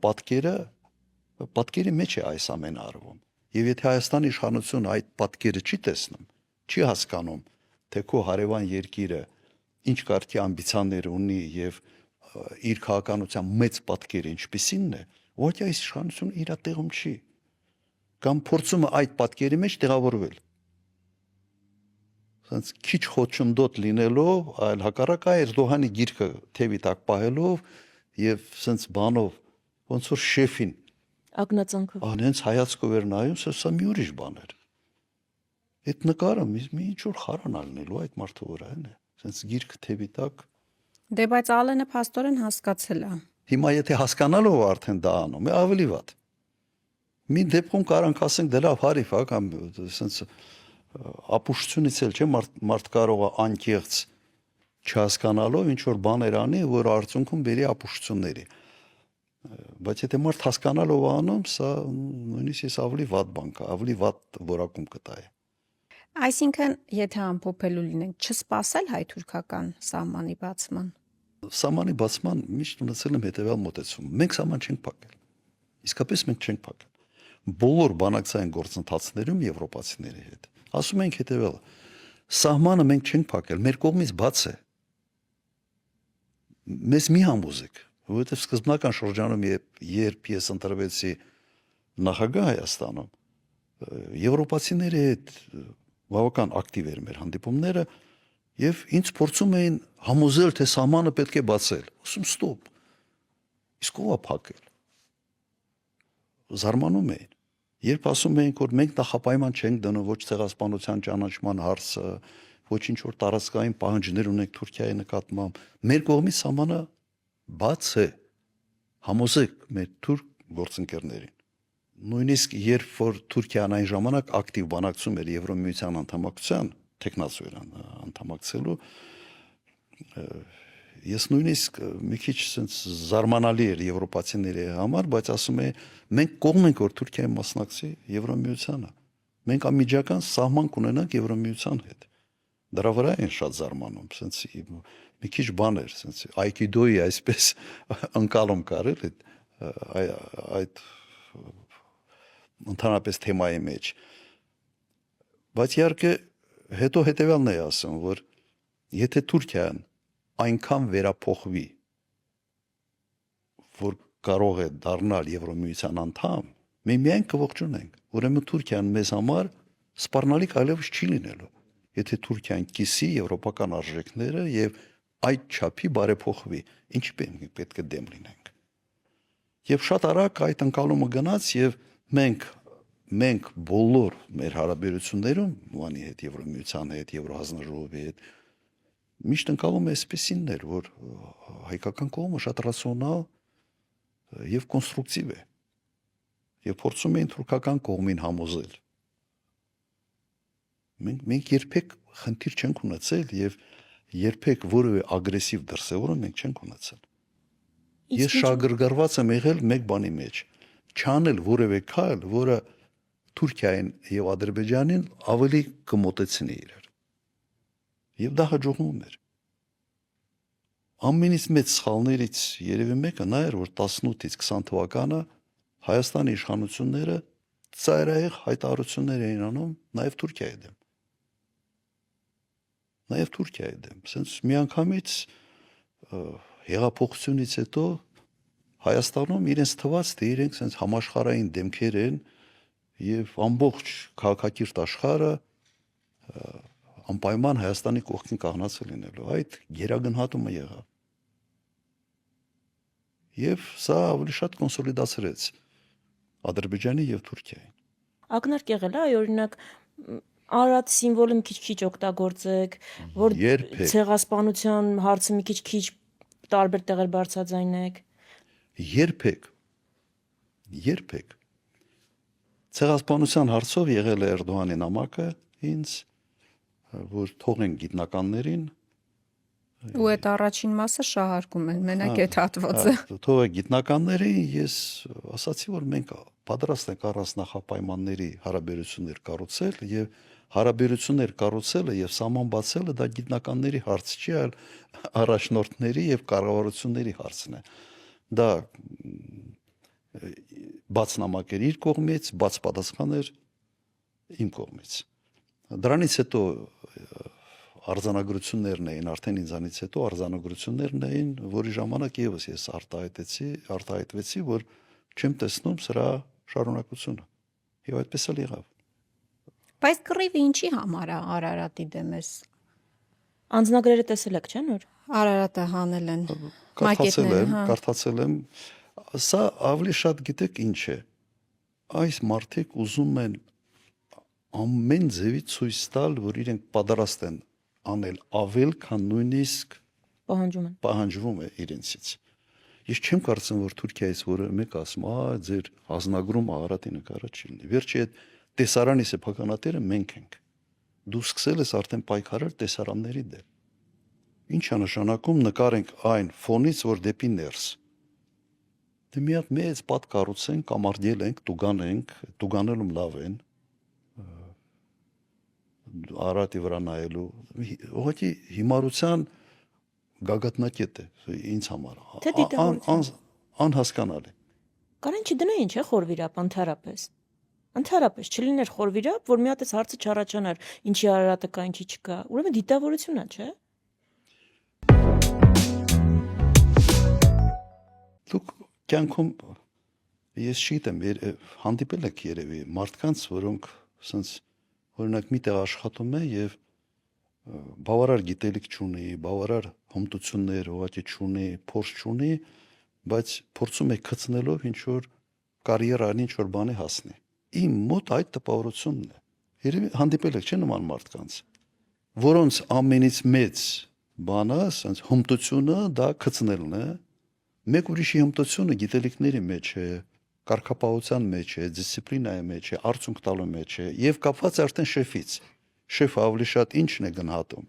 պատկերի մեջ է այս ամենը արվում։ Եվ եթե Հայաստանի իշխանությունը այդ պատկերը չի տեսնում, չի հասկանում, թե քո հարևան երկիրը ինչ կարգի ամբիցիաներ ունի եւ իր քաղաքականության մեծ պատկերը ինչպիսինն է, ոչ այս իշխանությունը իր տեղում չի։ Կամ փորձում է այդ պատկերի մեջ տեղավորվել։ Սենց քիչ խոչընդոտ լինելով, այլ հակառակ Էրդողանի գիրքը թևի տակ պահելով եւ սենց բանով ոնց որ շեֆին ակնածանքով անենց հայացքով էր նայում, սա մի ուրիշ բան էր։ Այդ նկարը մի ինչ որ խարան ալնելու այդ մարդու վրա է, սենց գիրքը թևի տակ։ Դե բայց Ալենը փաստորեն հասկացել է։ Հիմա եթե հասկանալով արդեն դա անում է, ավելի վատ։ Մի դեպքում կարանք ասենք դե լավ հարիվ, հա, կամ սենց ապուշությունից էլ չէ մարդ կարող է անկեղծ չհասկանալով ինչ որ բաներ անի, որ արդյունքում բերի ապուշությունների։ Բայց եթե մարդ հասկանալով անում, սա նույնիսկ ես ավելի վատ բան կա, ավելի վատ որակում կտայի։ Այսինքն, եթե ամփոփելու լինենք, չսպասել հայ-թուրքական սահմանի բացման։ Սահմանի բացման միշտ ունեցել եմ հետևյալ մոտեցում։ Մենք սահման չենք փակել։ Իսկապես մենք չենք փակել։ Բոլոր բանակցային գործընթացներում եվրոպացիների հետ ասում ենք հետևյալը. սահմանը մենք չենք փակել, մեր կողմից բաց է։ Մեզ մի համոզեք, որովհետև սկզբնական շրջանում երբ ես ընտրվեցի նախագահ Հայաստանում, եվրոպացիների հետ բավական ակտիվ էր մեր հանդիպումները եւ ինձ փորձում էին համոզել, թե սահմանը պետք է բացել։ Ասում ստոպ։ Իսկ ո՞վ է փակել։ Զարմանում էին։ Երբ ասում էինք, որ մենք նախապայման չենք դնում ոչ ցեղասպանության ճանաչման հարցը, ոչինչ որ տարածքային պահանջներ ունենք Թուրքիայի նկատմամբ, մեր կողմից սահմանը բաց է։ Համոզեք մեր թուրք գործընկերներին։ Նույնիսկ երբ որ Թուրքիան այն ժամանակ ակտիվ բանակցում էր Եվրոմիության անդամակցության, տեխնացու էր անդամակցելու, ես նույնիսկ մի քիչ sense զարմանալի էր եվրոպացիների համար, բայց ասում է մենք կողմ ենք որ Թուրքիան մասնակցի Եվրոմիությանը։ մենք անմիջական սահման կունենանք Եվրամիության հետ։ Դրա վրա են շատ զարմանում, ասենց մի քիչ բաներ, ասենց Aikido-ի այսպես անկալում կարել այդ ընդհանրապես թեմայի մեջ։ Բայց իհարկե հետո հետևյալն է ասում, որ եթե Թուրքիան այնքան վերափոխվի, որ կարող է դառնալ Եվրամիության անդամ, մենք միայն կողջունենք։ Ուրեմն Թուրքիան մեզ համար սպառնալիք այլևս չի լինելու, եթե Թուրքիան կիսի եվրոպական արժեքները եւ այդ չափի բարեփոխվի, ինչի պետք է դեմ լինենք։ Եվ շատ արագ այդ ընկալումը գնաց եւ մենք բոլոր մեր հարաբերություններում անի հետ Եվրամիության հետ, Եվրոհազնաժողովի հետ միշտ ընկալում է այսպեսիններ, որ հայկական կողմը շատ ռացիոնալ եւ կոնստրուկտիվ է։ Եվ փորձում էին թուրքական կողմին համոզել։ Մենք երբեք խնդիր չենք ունեցել եւ երբեք որևէ ագրեսիվ դրսեւորում մենք չենք ունեցել։ Ես շահագրգռված եմ եղել մեկ բանի մեջ, չանել որևէ քայլ, որը Թուրքիային եւ Ադրբեջանին ավելի կմոտեցնի իրար։ Եվ դա հաջողվում էր։ Ամենից մեծ սխալներից երևի մեկը նա էր, որ 18-ից 20 թվականը Հայաստանի իշխանությունները ծայրահեղ հայտարարություններ էին անում նաև Թուրքիայի դեմ։ Նաև Թուրքիայի դեմ։ Սենց միանգամից հեղափոխությունից հետո Հայաստանում իրենց թվաց, թե իրենք սենց համաշխարհային դեմքեր են եւ ամբողջ քաղաքակիրթ աշխարհը անպայման Հայաստանի կողքին կանգնած է լինելու։ Այդ գերագնահատումը եղավ։ Եվ սա ավելի շատ կոնսոլիդացրեց Ադրբեջանի եւ Թուրքիային։ Ակնարկ եղել է, օրինակ Արարատ սիմվոլը մի քիչ օգտագործեք, որ ցեղասպանության հարցը մի քիչ տարբեր տեղեր բարձրաձայնեք։ Երբեք ցեղասպանության հարցով եղել է Էրդողանի նամակը ինձ, որ թողեն գիտնականներին ու այդ առաջին մասը շահարկում են, մենակ այդ հատվածը։ Թողը գիտնականներին ես ասացի, որ մենք պատրաստ ենք առանց նախապայմանների հարաբերություններ կառուցել եւ հարաբերություններ կառուցելը եւ սահման բացելը դա գիտնականների հարց չի, այլ առաջնորդների եւ կառավարությունների հարցն է։ Դա բաց նամակ էր իր կողմից, բաց պատասխան էր իմ կողմից։ Դրանից հետո արձանագրություններն էին, արդեն ինձանից հետո արձանագրություններն էին, որի ժամանակ եւս ես արտահայտվեցի, որ չեմ տեսնում սրա շարունակությունը։ Եվ այդպես էլ եղավ։ Բայց կռիվը ինչի համար է Արարատի դեմ էս։ Անձնագրերը տեսել եք, չէ՞ նոր։ Արարատը հանել են կարդացել եմ, սա ավելի շատ գիտեք ինչ է։ Այս մարդիկ ուզում են ամեն ձևի ցույց տալ, որ իրենք պատրաստ են անել ավել, քան նույնիսկ պահանջվում է իրենցից։ Ես չեմ կարծում, որ Թուրքիայից որևէ մեկ ասում, ձեր հանձնագրում Արարատի նկարը չի լինի։ Վերջի այդ տեսարանի սեփականատերը մենք ենք։ Դու սկսել ես արդեն պայքարել տեսարանների դեմ։ Ինչ է նշանակում նկարենք այն ֆոնից, որ դեպի ներս։ Դե մի հատ մեծ պատ կառուցենք, կամարդել ենք, տուգանենք, տուգանելում լավ են։ Արարատի վրա նայելու ուղղակի հիմարության գագաթնակետ է ինձ համար անհասկանալի։ Կարեն չդնեին չէ խորվիրապ ընդհանրապես չլիներ խորվիրապ, որ մի հատ էս հարցը չառաջանար, ինչի Արարատը կա, ինչի չկա։ Ուրեմն դիտավորություն է, չէ՞։ Դուք կյանքում ես չգիտեմ, հանդիպել եք երևի մարդկանց, որոնք ասենց օրինակ միտեղ աշխատում է եւ բավարար գիտելիք չունի, բավարար հմտություններ ուղղակի չունի, փորձ չունի, բայց փորձում է գցնելով ինչ որ կարիերան, ինչ որ բանի հասնի։ Իմ մոտ այդ տպավորությունն է։ Երևի հանդիպել եք չէ նման մարդկանց, որոնց ամենից մեծ բանը, ասենց հմտությունը դա գցնելն է, մեկ ուրիշի հմտությունը գիտելիքների մեջ է, կարգապահության մեջ է, դիսցիպլինայի մեջ է, արդյունք տալու մեջ է եւ կապված արդեն շեֆից։ Շեֆը ավելի շատ ինչն է գնահատում։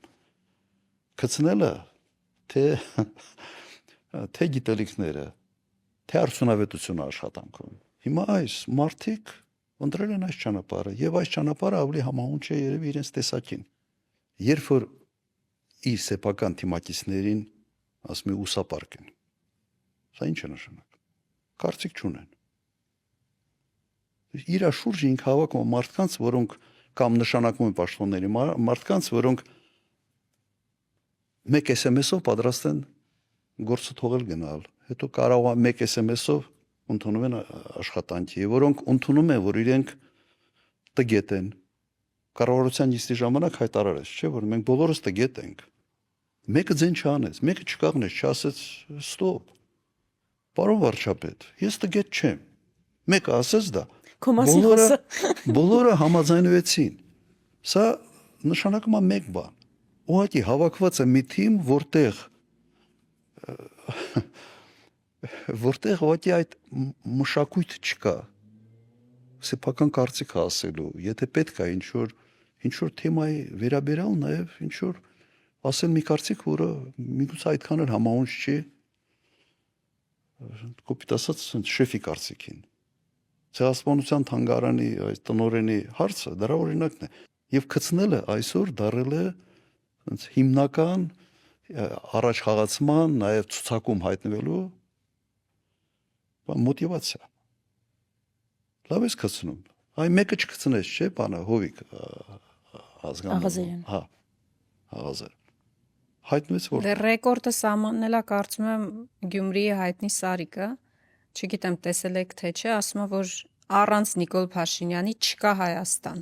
Գցնելը թե գիտելիքները, թե արդյունավետությունը աշխատանքում։ Հիմա այս մարդիկ ընտրել են այս ճանապարհը եւ այս ճանապարհը ավելի համահունչ է երևի իրենց տեսակին։ Երբ որ իր սեփական թիմակիցներին ասում է ուսապարկ են։ Սա ինչ է նշանակում։ Կարծիք չունեն։ Իր շուրջը ինք հավաքում մարդկանց, որոնք կամ նշանակում են պաշտոնների մարդկանց, որոնք մեկ SMS-ով պատրաստ են գործը թողել գնալ։ Հետո կարող է մեկ SMS-ով ընդունում են աշխատանքի, որոնք ընդունում են, որ իրենք տգետ են։ Կառավարության նիստի ժամանակ հայտարարեց, չէ՞, որ մենք բոլորս տգետ ենք։ Մեկը ձեն չանեց, մեկը չկաղնեց, չասեց ստոպ։ Պարոն վարչապետ, ես տգետ չեմ։ Մեկը ասեց դա։ Բոլորը համաձայնվեցին։ Սա նշանակում է մեկ բան։ Ուղղակի հավաքված է մի թիմ, որտեղ ուղղակի այդ մշակույթը չկա։ Սեփական կարծիք ասելու, եթե պետք է ինչ որ թեմայի վերաբերյալ նաև ինչ որ ասել մի կարծիք, որը միգուցե այդքան էլ համահունչ չի, կոպիտ ասած շեֆի կարծիքին։ Ցեղասպանության թանգարանի այս տնօրենի հարցը դրա օրինակն է։ Եվ գցնելը այսօր դարել է հիմնական առաջխաղացման, նաև ցուցակում հայտնվելու մոտիվացիա։ Լավ ես գցնում։ Այ մեկը չգցնես, չէ՞, բանը Հովիկ Աղազարյան։ Հա, Աղազար։ Հայտնվեց որ Դե ռեկորդը սահմանելա կարծում եմ Գյումրիի հայտնի Սարիկը, չգիտեմ տեսել եք թե չէ, ասում է որ առանց Նիկոլ Փաշինյանի չկա Հայաստան։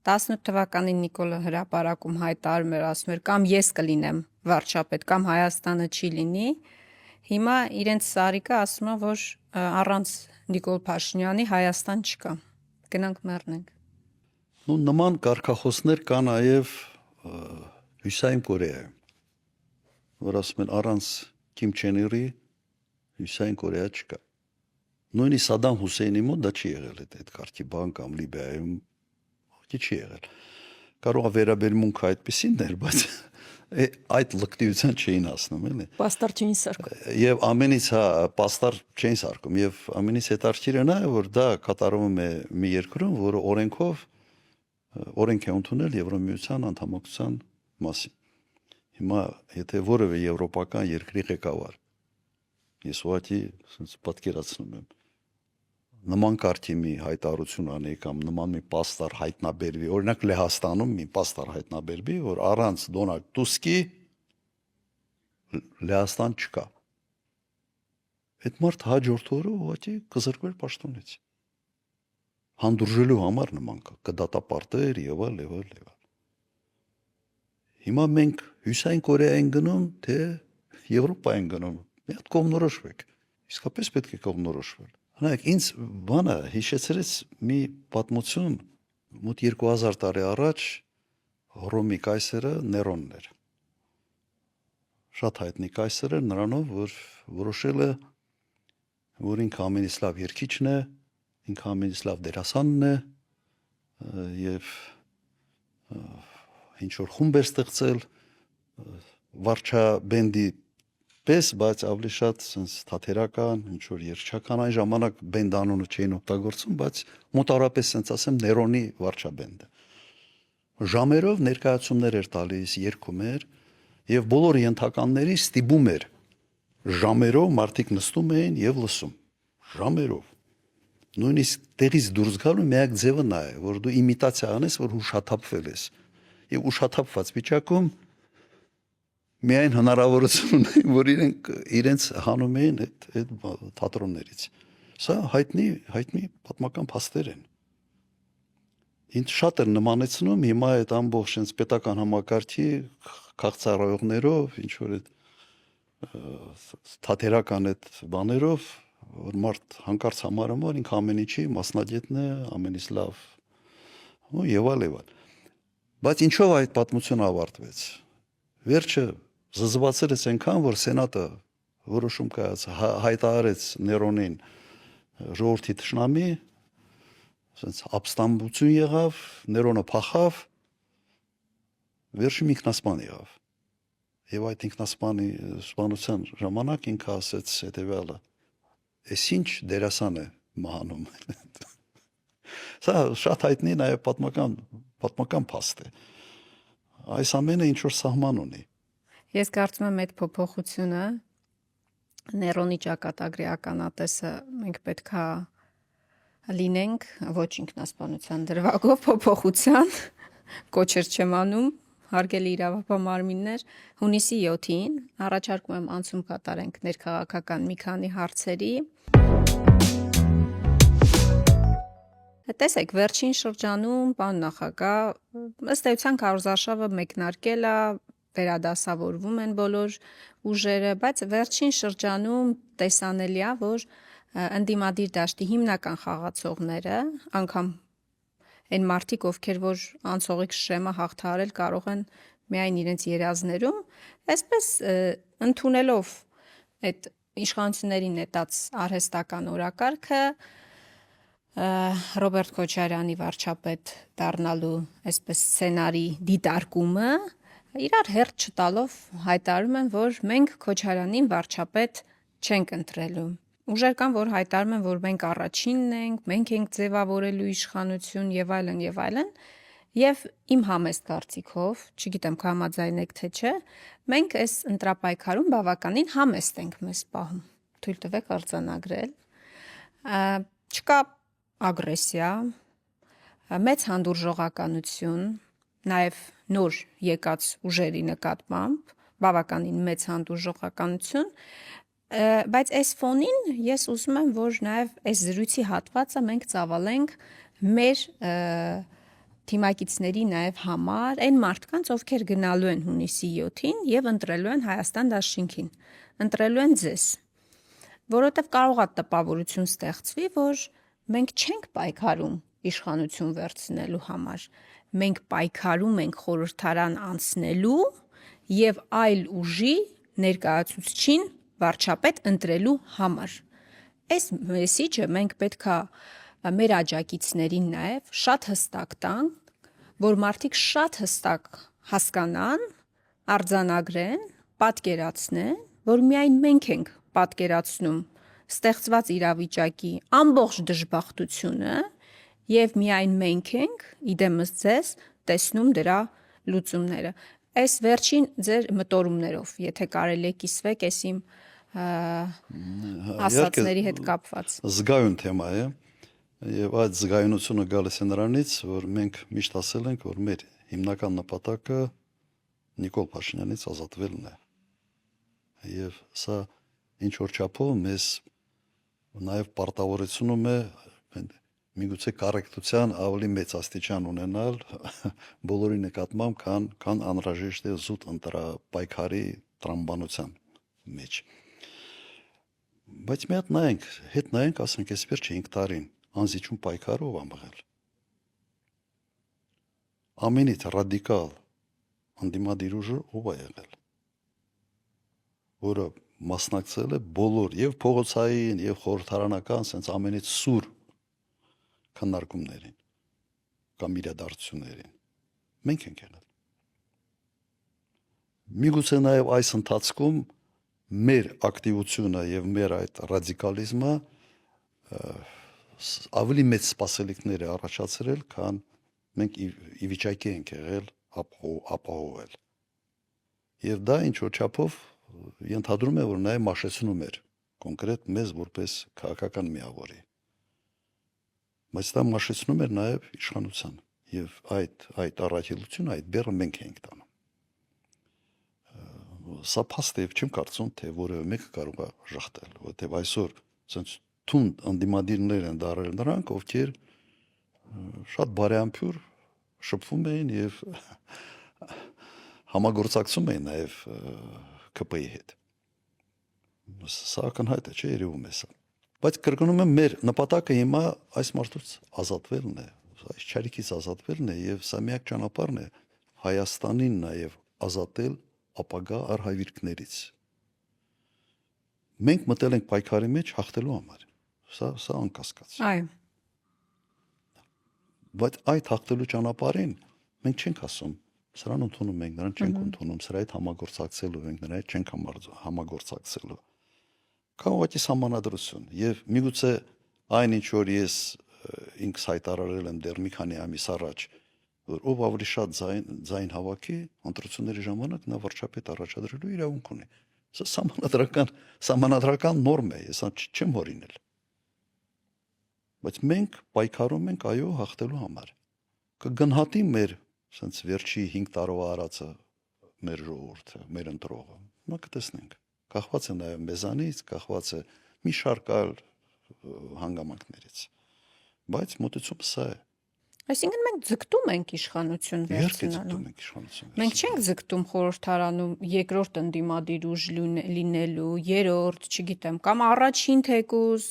18 թվականին Նիկոլը հրապարակում հայտարարում էր, ասում էր կամ ես կլինեմ վարչապետ, կամ Հայաստանը չի լինի։ Հիմա իրենց Սարիկը ասում է, որ առանց Նիկոլ Փաշինյանի Հայաստան չկա։ Գնանք մեռնենք։ Ну նման կարգախոսներ կա նաև Հյուսային Կորեայում, որ ասում են առանց Քիմ Չեն Իրի Հյուսային Կորեա չկա։ Նույնիսկ Սադամ Հուսեյնի մոտ դա չի եղել այդ կարգի բան կամ Լիբիայում չի եղել։ Կարող է վերաբերմունքը այդպեսին դեր, բայց այդ լկտիության չէին ասնում, էլի։ Պաստար չէին սարքում։ Եվ ամենից պաստար չէին սարքում, եւ ամենից հետաքրքիրը նա է, որ դա կատարվում է մի երկրում, որը օրենք է ընդունել Եվրոմիության անդամակցության մասին։ Հիմա եթե որևէ եվրոպական երկրի ղեկավար ես ուղղակի պատկերացնում եմ նման կարգի մի հայտարարություն անի կամ նման մի պաստար հայտնաբերվի, օրինակ Լեհաստանում մի պաստար հայտնաբերվի, որ առանց Դոնալդ Տուսկի Լեհաստան չկա։ Այդ մարդ հաջորդ օրը ուղղակի կզրկվեր պաշտոնից։ Հանդուրժելու համար նման կդատապարտեր եւ այլ եւ այլ եւ այլ։ Հիմա մենք Հյուսային Կորեա ենք գնում, թե Եվրոպա ենք գնում։ Մի հատ կողմնորոշվեք։ Իսկապես պետք է կողմնորոշվել։ Հնայք, ինձ բանը հիշեցրեց մի պատմություն մոտ 2000 տարի առաջ Հռոմի կայսերը Ներոնն էր։ Շատ հայտնի կայսեր էր նրանով, որ որոշել է, որ ինքը ամենից լավ երգիչն է, ինքը ամենից լավ դերասանն է եւ ինչ որ խումբ էր ստեղծել վարչաբենդի պես, բայց ավելի շատ sense թատերական, ինչ որ երգչական այն ժամանակ բենդ անունը չէին օգտագործում, բայց մոտավորապես sense ասեմ Ներոնի վարչաբենդը։ Ժամերով ներկայացումներ էր տալիս, երգում էր եւ բոլոր ենթականների ստիպում էր ժամերով մարդիկ նստում էին եւ լսում։ Ժամերով։ Նույնիսկ տեղից դուրս գալու միակ ձևը նա է, որ դու իմիտացիա անես, որ ուշաթափվել ես։ Եվ ուշաթափված վիճակում միայն հնարավորություն ունեն, որ իրենց հանում էին այդ թատրոններից։ Սա հայտնի պատմական փաստեր են։ Ինձ շատ էր նմանեցնում հիմա այդ ամբողջ այնց պետական համակարգի քաղցարայողներով, ինչ որ այդ թատերական այդ բաներով, որ մարդ հանկարծ համարում որ ինքը ամեն ինչի մասնագետն է, ամենից լավ եւ այլ։ Բայց ինչով այդ պատմությունը ավարտվեց։ Վերջը զզվացրեց այնքան, որ Սենատը որոշում կայաց հայտարարեց Ներոնին ժողովրդի թշնամի, ասենց ապստամբություն եղավ, Ներոնը փախավ, վերջում ինքնասպան եղավ։ Եվ այդ ինքնասպանության ժամանակ ինքը ասեց հետևյալը. «Էս ինչ դերասան է մահանում»։ Սա շատ հայտնի նաև պատմական փաստ է։ Այս ամենը ինչ որ սահման ունի։ Ես կարծում եմ այդ փոփոխությունը Ներոնի ճակատագրի ականատեսը մենք պետքա լինենք ոչ ինքնասպանության դրվագով փոփոխության կոչեր չեմ անում հարգելի իրավապահ մարմիններ հունիսի 7-ին առաջարկում եմ անցում կատարենք ներքաղաքական մի քանի հարցերի Տեսեք վերջին շրջանում պարոն նախագահ ըստ էության քարոզարշավը մեկնարկել է վերադասավորվում են բոլոր ուժերը բայց վերջին շրջանում տեսանելի է որ ընդդիմադիր դաշտի հիմնական խաղացողները անգամ այն մարդիկ ովքեր որ անցողիկ շեմը հաղթահարել կարող են միայն իրենց երազներում այսպես ընդունելով այդ իշխանությունների նետած արհեստական օրակարգը Ռոբերտ Քոչարյանի վարչապետ դառնալու այսպես սցենարի դիտարկումը իրար հերթ չտալով հայտարարում են որ մենք Քոչարյանին վարչապետ չենք ընտրելու Ուժեր կան, որ հայտարարում են, որ մենք առաջինն ենք, մենք ենք ձևավորելու իշխանություն եւ այլն եւ այլն, եւ իմ համեստ կարծիքով, չգիտեմ կհամաձայնեք թե չէ, մենք այս ընտրապայքարում բավականին համեստ ենք մեզ պահում։ Թույլ տվեք արձանագրել։ Չկա ագրեսիա, մեծ հանդուրժողականություն, նաեւ նոր եկած ուժերի նկատմամբ, բավականին մեծ հանդուրժողականություն Բայց այս ֆոնին ես ուզում եմ, որ նաև այս զրույցի հատվածը մենք ծավալենք մեր թիմակիցների նաև համար, այն մարդկանց, ովքեր գնալու են հունիսի 7-ին եւ ընտրելու են Հայաստան դաշինքին, ընտրելու են ձեզ, որովհետեւ կարող է տպավորություն ստեղծվի, որ մենք չենք պայքարում իշխանություն վերցնելու համար, մենք պայքարում ենք խորհրդարան անցնելու եւ այլ ուժի ներկայացուցչին վարչապետ ընտրելու համար։ Այս մեսիջը մենք պետքա մեր աջակիցներին նաև շատ հստակ տանք, որ մարդիկ շատ հստակ հասկանան, արձանագրեն, պատկերացնեն, որ միայն մենք ենք պատկերացնում ստեղծված իրավիճակի ամբողջ դժբախտությունը եւ միայն մենք ենք իդեմս ձեզ տեսնում դրա լուծումները։ Այս վերջին ձեր մտորումներով, եթե կարելի է կիսվեք, այս իմ ասածների հետ կապված։ Զգայուն թեմա է եւ այդ զգայունությունը գալիս է նրանից, որ մենք միշտ ասել ենք, որ մեր հիմնական նպատակը Նիկոլ Փաշինյանից ազատվելն է։ Եվ սա ինչ որ չափով մեզ նաեւ պարտավորեցնում է միգուցե կառեկտության ավելի մեծ աստիճան ունենալ բոլորի նկատմամբ, քան անհրաժեշտ է զուտ ընտրապայքարի տրամաբանության մեջ։ Բայց մի հատ նայենք, ասենք, այս վերջը 5 տարին անզիջում պայքարով ամղել։ Ամենից ռադիկալ ընդդիմադիր ուժը ով է եղել, որը մասնակցել է բոլոր եւ փողոցային եւ խորհրդարանական sense ամենից սուր քննարկումներին կամ իրադարձություններին։ Մենք ենք եղել։ Միգուցե նաեւ այս ընթացքում մեր ակտիվությունը եւ մեր այդ ռադիկալիզմը ավելի մեծ սպասելիքներ է առաջացրել, քան մենք ի վիճակի ենք եղել ապահովել։ Եվ դա ինչ որ չափով ենթադրում է, որ նաեւ մաշեցնում էր կոնկրետ մեզ որպես քաղաքական միավորի։ Բայց դա մաշեցնում էր նաեւ իշխանության եւ այդ առաքելությունը, այդ բեռը մենք ենք տանում։ Սա փաստ է, չեմ կարծում, թե որևէ մեկը կարող է ժխտել, որովհետև այսօր ցենց թունդ ընդդիմադիրներ են դարել նրանք, ովքեր շատ բարեամփյուր շփվում էին եւ համագործակցում էին նաեւ ԿՊ-ի հետ։ Սա ակնհայտ է, չէ՞, երևում է սա։ Բայց կրկնում եմ, մեր նպատակը հիմա այս մարդուց ազատվելն է, այս չարիքից ազատվելն է եւ սա միակ ճանապարհն է Հայաստանին նաեւ ազատել ապագա արհավիրքներից։ Մենք մտել ենք պայքարի մեջ հաղթելու համար։ Սա անկասկած։ Այո։ Բայց այդ հաղթելու ճանապարհին մենք չենք ասում, սրան ընդունում ենք, նրան չենք ընդունում, սրա հետ համագործակցելու ենք, նրա հետ չենք համագործակցելու։ Կա ուղղակի համանadrություն եւ միգուցե այն ինչ որ ես ինքս հայտարարել եմ դեռ մի քանի ամիս առաջ, որ ով ավելի շատ ձայն հավաքի, ընտրությունների ժամանակ նա վարչապետ առաջադրելու իրավունք ունի։ Սա սահմանադրական նորմ է, ես չեմ հորինել։ Բայց մենք պայքարում ենք այո հաղթելու համար։ Կգնահատի մեր sense վերջի 5 տարվա արածը մեր ժողովուրդը, մեր ընտրողը։ Հիմա կտեսնենք։ Կախված է նաև մեզանից, կախված է մի շարք այլ հանգամանքներից։ Բայց մոտեցումը սա է։ Այսինքն մենք ձգտում ենք իշխանություն վերցնելու։ Մենք չենք ձգտում խորհրդարանում երկրորդ ընդդիմադիր ուժ լինելու, երրորդ, չգիտեմ, կամ առաջին թեկուզ։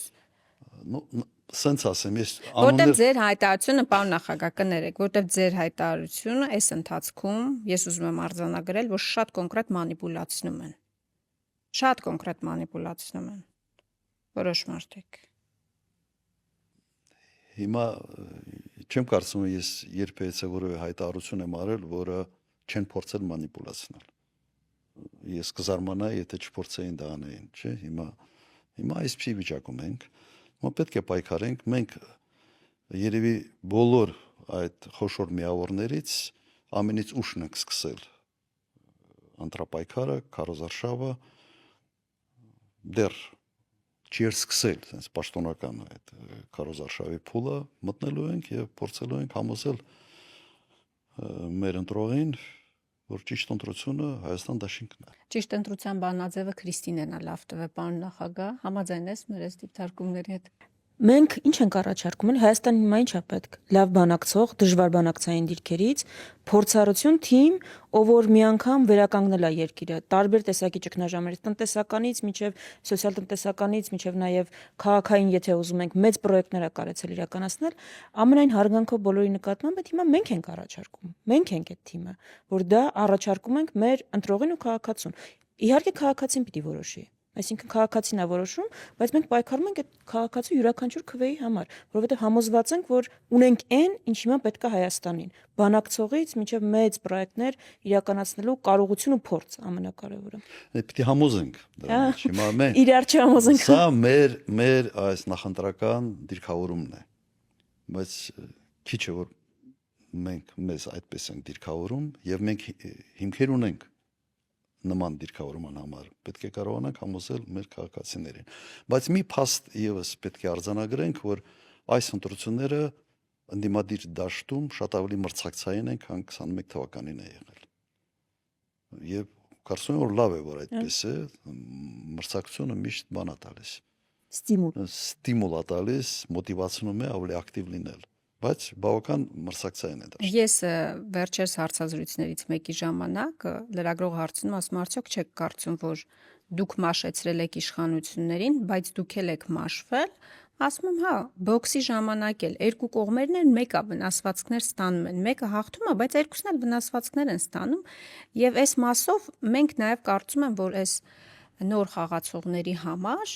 Սենց ասեմ, ես Որտեվ ձեր հայտարարությունը, պարոն նախագահ, կներեք, որտեվ ձեր հայտարարությունը այս ընթացքում ես ուզում եմ արձանագրել, որ շատ կոնկրետ մանիպուլացնում են։ Շատ կոնկրետ մանիպուլացնում են որոշ մարդիկ։ Հիմա չեմ կարծում ես երբևէ որևէ հայտարարություն եմ արել, որը չեն փորձել մանիպուլացնել։ Ես կզարմանայի, եթե չփորձեին դա անեին, չէ՞։ Հիմա այսպիսի վիճակում ենք, հիմա պետք է պայքարենք, մենք երևի բոլոր այդ խոշոր միավորներից ամենից ուշն ենք սկսել ընտրապայքարը, քարոզարշավը դեռ չի սկսել, sense պաշտոնական այդ քարոզարշավի փուլը մտնելու ենք եւ փորձելու ենք համոզել մեր ընտրողին, որ ճիշտ ընտրությունը Հայաստան դաշինքն է։ Ճիշտ ընտրության բանաձևը Քրիստինեն է լավ տվել, պարոն նախագահ, համաձայն ես մեր այս դիպթարկումների հետ։ Մենք ինչ ենք առաջարկում, Հայաստան հիմա ինչ է պետք։ Լավ բանակցող, դժվար բանակցային դիրքերից, փորձառություն թիմ, ով որ մի անգամ վերականգնել է երկիրը, տարբեր տեսակի ճգնաժամերից, տնտեսականից մինչև սոցիալ-տնտեսականից, մինչև նաև քաղաքային, եթե ուզում ենք, մեծ պրոյեկտներ է կարեցել իրականացնել, ամենայն հարգանքով բոլորի նկատմամբ, բայց հիմա մենք ենք առաջարկում։ Մենք ենք այդ թիմը, որ դա առաջարկում ենք մեր ընտրողին ու քաղաքացուն։ Իհարկե քաղաքացին պիտի որոշի։ Այսինքն քաղաքացին է որոշում, բայց մենք պայքարում ենք այդ քաղաքացու յուրաքանչյուր քվեի համար, որովհետև համոզված ենք, որ ունենք այն, ինչ հիմա պետք է Հայաստանին։ Բանակցողից մինչև մեծ պրոյեկտներ իրականացնելու կարողություն ու փորձ ամենակարևորը։ Պիտի համոզենք դրանից։ Հիմա մենք իրար չհամոզենք։ Սա մեր այս նախընտրական դիրքավորումն է։ Բայց քիչ է որ մենք մեզ այդպես ենք դիրքավորում եւ մենք հիմքեր ունենք նման դիրքավորման համար պետք է կարողանանք համոզել մեր քաղաքացիներին։ Բայց մի փաստ եւս պետք է արձանագրենք, որ այս ընտրությունները ընդդիմադիր դաշտում շատ ավելի մրցակցային են, քան 21 թվականին է եղել։ Եվ կարծում եմ, որ լավ է, որ այդպես է, մրցակցությունը միշտ բան է տալիս։ Ստիմուլ է տալիս, մոտիվացնում է ավելի ակտիվ լինել։ Բայց բավական մրցակցային է դա։ Ես վերջերս հարցազրույցներից մեկի ժամանակ լրագրող հարցնում ասում արդյոք չեք կարծում, որ դուք մաշեցրել եք իշխանություններին, բայց դուք եք մաշվել, ասում եմ, հա, բոքսի ժամանակ էլ երկու կողմերն են, մեկը վնասվածքներ ստանում են, մեկը հաղթում է, բայց երկուսն էլ վնասվածքներ են ստանում, եւ այս մասով մենք նաեւ կարծում եմ, որ այս նոր խաղացողների համար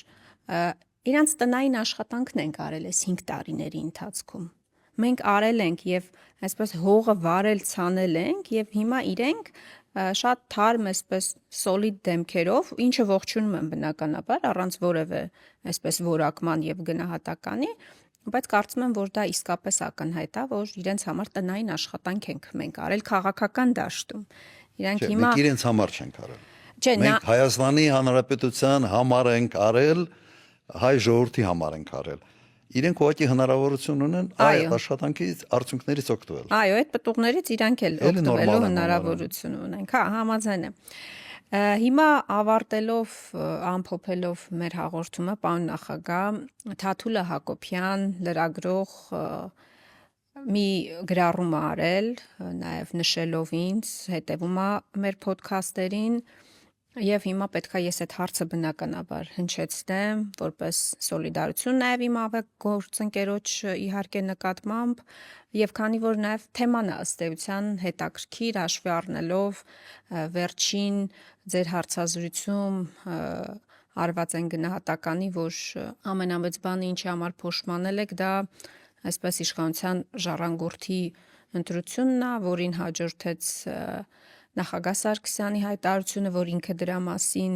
իրանց տնային աշխատանքն են արել այս 5 տարիների ընթացքում։ Մենք արել ենք եւ այսպես հողը վարել ցանել ենք եւ հիմա իրենք շատ թարմ այսպես սոլիդ դեմքերով, ինչը ողջունում են բնականաբար առանց որևէ այսպես որակման եւ գնահատականի, բայց կարծում եմ, որ դա իսկապես ակնհայտ է, որ իրենց համար տնային աշխատանք ենք մենք արել քաղաքական դաշտում։ Իրանք հիմա մենք իրենց համար չենք արել։ Չէ, մենք Հայաստանի Հանրապետության համար ենք արել, հայ ժողովրդի համար ենք արել։ Իրենք ուղղակի հնարավորություն ունեն այդ աշխատանքից արդյունքներից օգտվել։ Այո, այդ պտուղներից իրանք էլ օգտվելու հնարավորություն ունենք։ Հա, համաձայն եմ։ Հիմա ավարտելով, ամփոփելով մեր հաղորդումը, պարոն նախագահ, Թաթուլը Հակոբյան, լրագրող, մի գրառում արել, նաև նշելով ինձ, հետևում է մեր ոդքասթերին։ Եվ հիմա պետքա ես այդ հարցը բնականաբար հնչեցնեմ, որպես սոլիդարություն նաև իմ գործընկերոջ իհարկե նկատմամբ, եւ քանի որ նաև թեման է ըստ էության հետաքրքիր հաշվի առնելով վերջին ձեր հարցազրույցում արված են գնահատականի, որ ամենամեծ բանը ինչի համար փոշմանել եք, դա այսպես իշխանության ժառանգորդի ընտրությունն է, որին հաջորդեց նախագահ Սարգսյանի հայտարարությունը, որ ինքը դրա մասին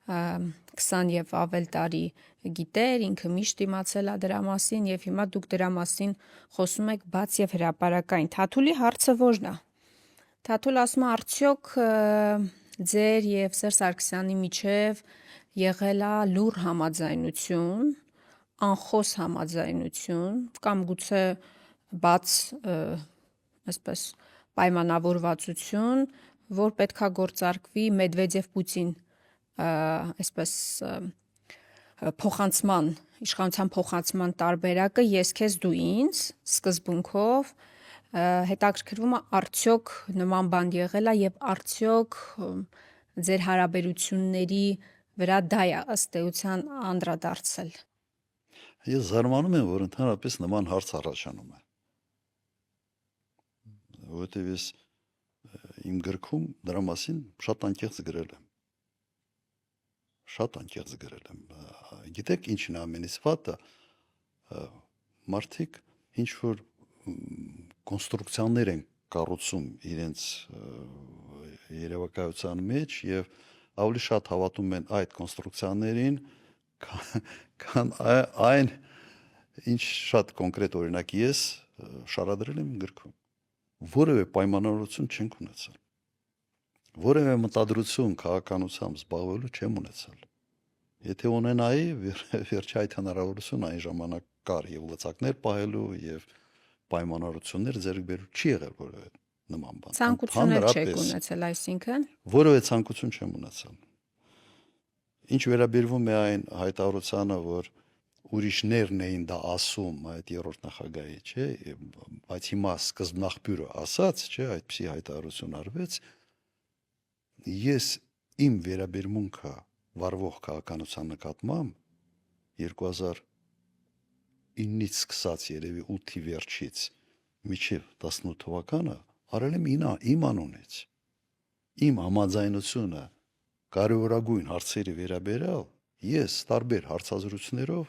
20 եւ ավել տարի գիտեր, ինքը միշտ իմացել է դրա մասին եւ հիմա դուք դրա մասին խոսում եք բաց եւ հրապարակային։ Թաթուլի հարցը ո՞րն է։ Թաթուլ ասում է արդյոք ձեր եւ Սերժ Սարգսյանի միջև եղել է լուր համաձայնություն, անխոս համաձայնություն կամ գուցե բաց այսպես պայմանավորվածություն, որ պետքա գործարկվի Մեդվեդև-Պուտին այսպես փոխանցման, իշխանության փոխանցման տարբերակը ես քեզ դու ինձ սկզբունքով հետաքրքրվում է արդյոք նման բան եղել է եւ արդյոք ձեր հարաբերությունների վրա դա է ըստ էության անդրադարձել։ Ես զարմանում եմ, որ ընդհանրապես նման հարց առաջանում է։ Որովհետև ես իմ գրքում դրա մասին շատ անկեղծ գրել եմ։ Գիտեք ինչն է ամենից վատը, մարդիկ ինչ որ կոնստրուկցիաներ են կառուցում իրենց երևակայության մեջ եւ ավելի շատ հավատում են այդ կոնստրուկցիաներին, քան այն ինչ շատ կոնկրետ օրինակ ես շարադրել եմ գրքում։ Որևէ պայմանավորություն չենք ունեցել։ Որևէ մտադրություն քաղաքականությամբ զբաղվելու չեմ ունեցել։ Եթե ունենայի, վերջի այդ հնարավորությունը այն ժամանակ կար եւ լծակներ պահելու եւ պայմանավորություններ ձեռք բերու չի եղել որևէ նման բան։ Ցանկություններ չեք ունեցել, այսինքն որևէ ցանկություն չեմ ունեցել։ Ինչ վերաբերվում է այն հայտարարությանը, որ ուրիշներն էին դա ասում այդ երրորդ նախագահի, չէ, բայց հիմա սկզբնաղբյուրը ասաց, չէ, այդպիսի հայտարարություն արվեց, ես իմ վերաբերմունքը վարվող քաղաքականության նկատմամբ 2009-ից սկսած երևի 8-ի վերջից մինչև 18 թվականը արել եմ իմ անունից։ Իմ համաձայնությունը կարևորագույն հարցերի վերաբերյալ ես տարբեր հարցազրույցներով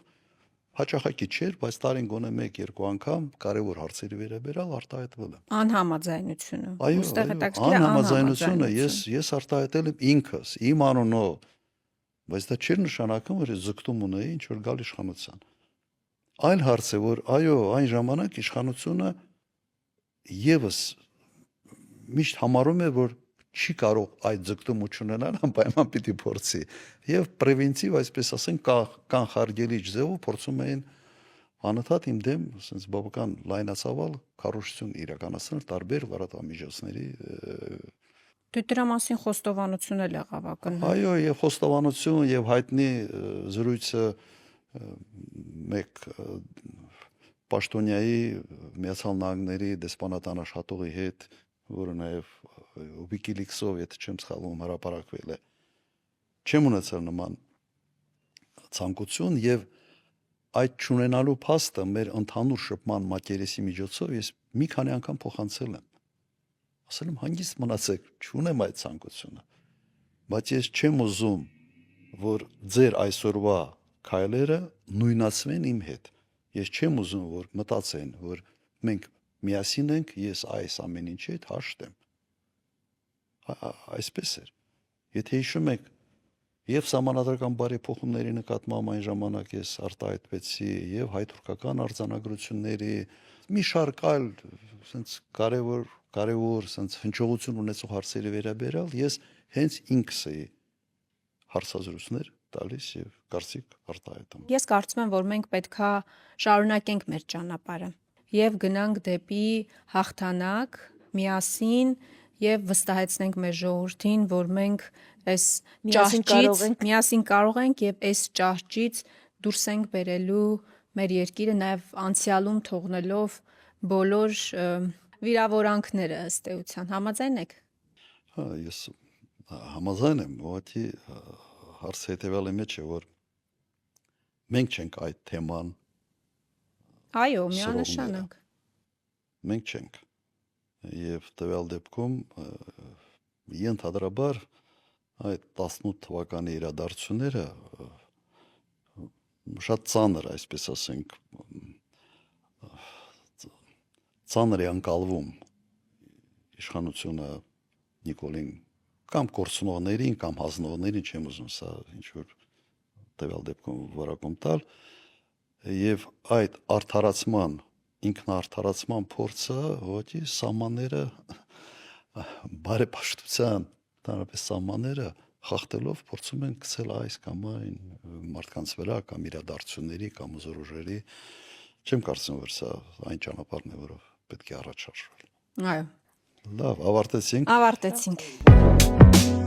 հաճախակի չէր, բայց տարին գոնե 1-2 անգամ կարևոր հարցերի վերաբերյալ արտահայտվել եմ։ Անհամաձայնությունը։ Այո, անհամաձայնությունը ես արտահայտել եմ ինքս, իմ անունով, բայց դա չէր նշանակում, որ ես ձգտում ունեի ինչ որ գալ իշխանության։ Այլ հարց է, որ այո, այն ժամանակ իշխանությունը եւս միշտ համարում է, որ չի կարող այդ ձգտումություն ունենալ, անպայման պիտի փորձի։ Եվ պրևենտիվ, այսպես ասենք, կանխարգելիչ ձևով փորձում էին անընդհատ իմ դեմ, ասենց բավական լայնածավալ քարոզություն իրականացնել տարբեր լրատվամիջոցների։ Դու դրա մասին խոստովանություն էլ եղավ ակնհայտ։ Այո, եւ խոստովանություն եւ հայտնի զրույցը մեկ պաշտոնյայի Միացյալ Նահանգների դեսպանատան աշխատողի հետ, որը նաեւ Wikileaks-ով, եթե չեմ սխալվում, հրապարակվել է։ Չեմ ունեցել նման ցանկություն եւ այդ չունենալու փաստը մեր ընդհանուր շփման մակերեսի միջոցով ես մի քանի անգամ փոխանցել եմ։ Ասել եմ հանգիստ մնացեք, չունեմ այդ ցանկությունը։ Բայց ես չեմ ուզում, որ ձեր այսօրվա քայլերը նույնացվեն իմ հետ։ Ես չեմ ուզում, որ մտածեն, որ մենք միասին ենք, ես այս ամեն ինչի հետ հաշտ եմ։ Այսպես էր։ Եթե հիշում եք, եւ սահմանադրական բարեփոխումների նկատմամբ այն ժամանակ ես արտահայտվեցի եւ հայ-թուրքական արձանագրությունների մի շարք այլ sense կարևոր sense հնչողություն ունեցող հարցերի վերաբերյալ ես հենց ինքս էի հարցազրույցներ տալիս եւ կարծիք արտահայտում։ Ես կարծում եմ, որ մենք պետքա շարունակենք մեր ճանապարհը եւ գնանք դեպի հաղթանակ միասին եւ վստահեցնենք մեր ժողովրդին, որ մենք այս ճահճից միասին կարող ենք եւ այս ճահճից դուրս ենք բերելու մեր երկիրը նաեւ անցյալում թողնելով բոլոր վիրավորանքները ըստ էության։ Համաձայն եք։ Հա, ես համաձայն եմ, ուղղակի հարցը հետեւյալի մեջ է, որ մենք չենք այդ թեման։ Այո, միանշանակ։ Մենք չենք։ Եվ տվյալ դեպքում ենթադրաբար այդ 18 թվականի իրադարձությունները շատ ծանր, այսպես ասենք, ծանր է անցալվում իշխանությունը Նիկոլին կամ կորցնողներին, կամ հանձնողներին, չեմ ուզում սա ինչ-որ տվյալ դեպքում որակում տալ, եւ այդ արդարացման, ինքնաարդարացման փորձը ուղղակի սահմանները բարեպաշտության, ընդհանրապես սահմանները խախտելով փորձում են գցել այս կամ այն մարդկանց վրա կամ իրադարձությունների կամ ուժերի, չեմ կարծում, որ սա այն ճանապարհն է, որով պետք է առաջ շարժվել։ Այո, Լավ, ավարտեցինք։ ավարտեցինք։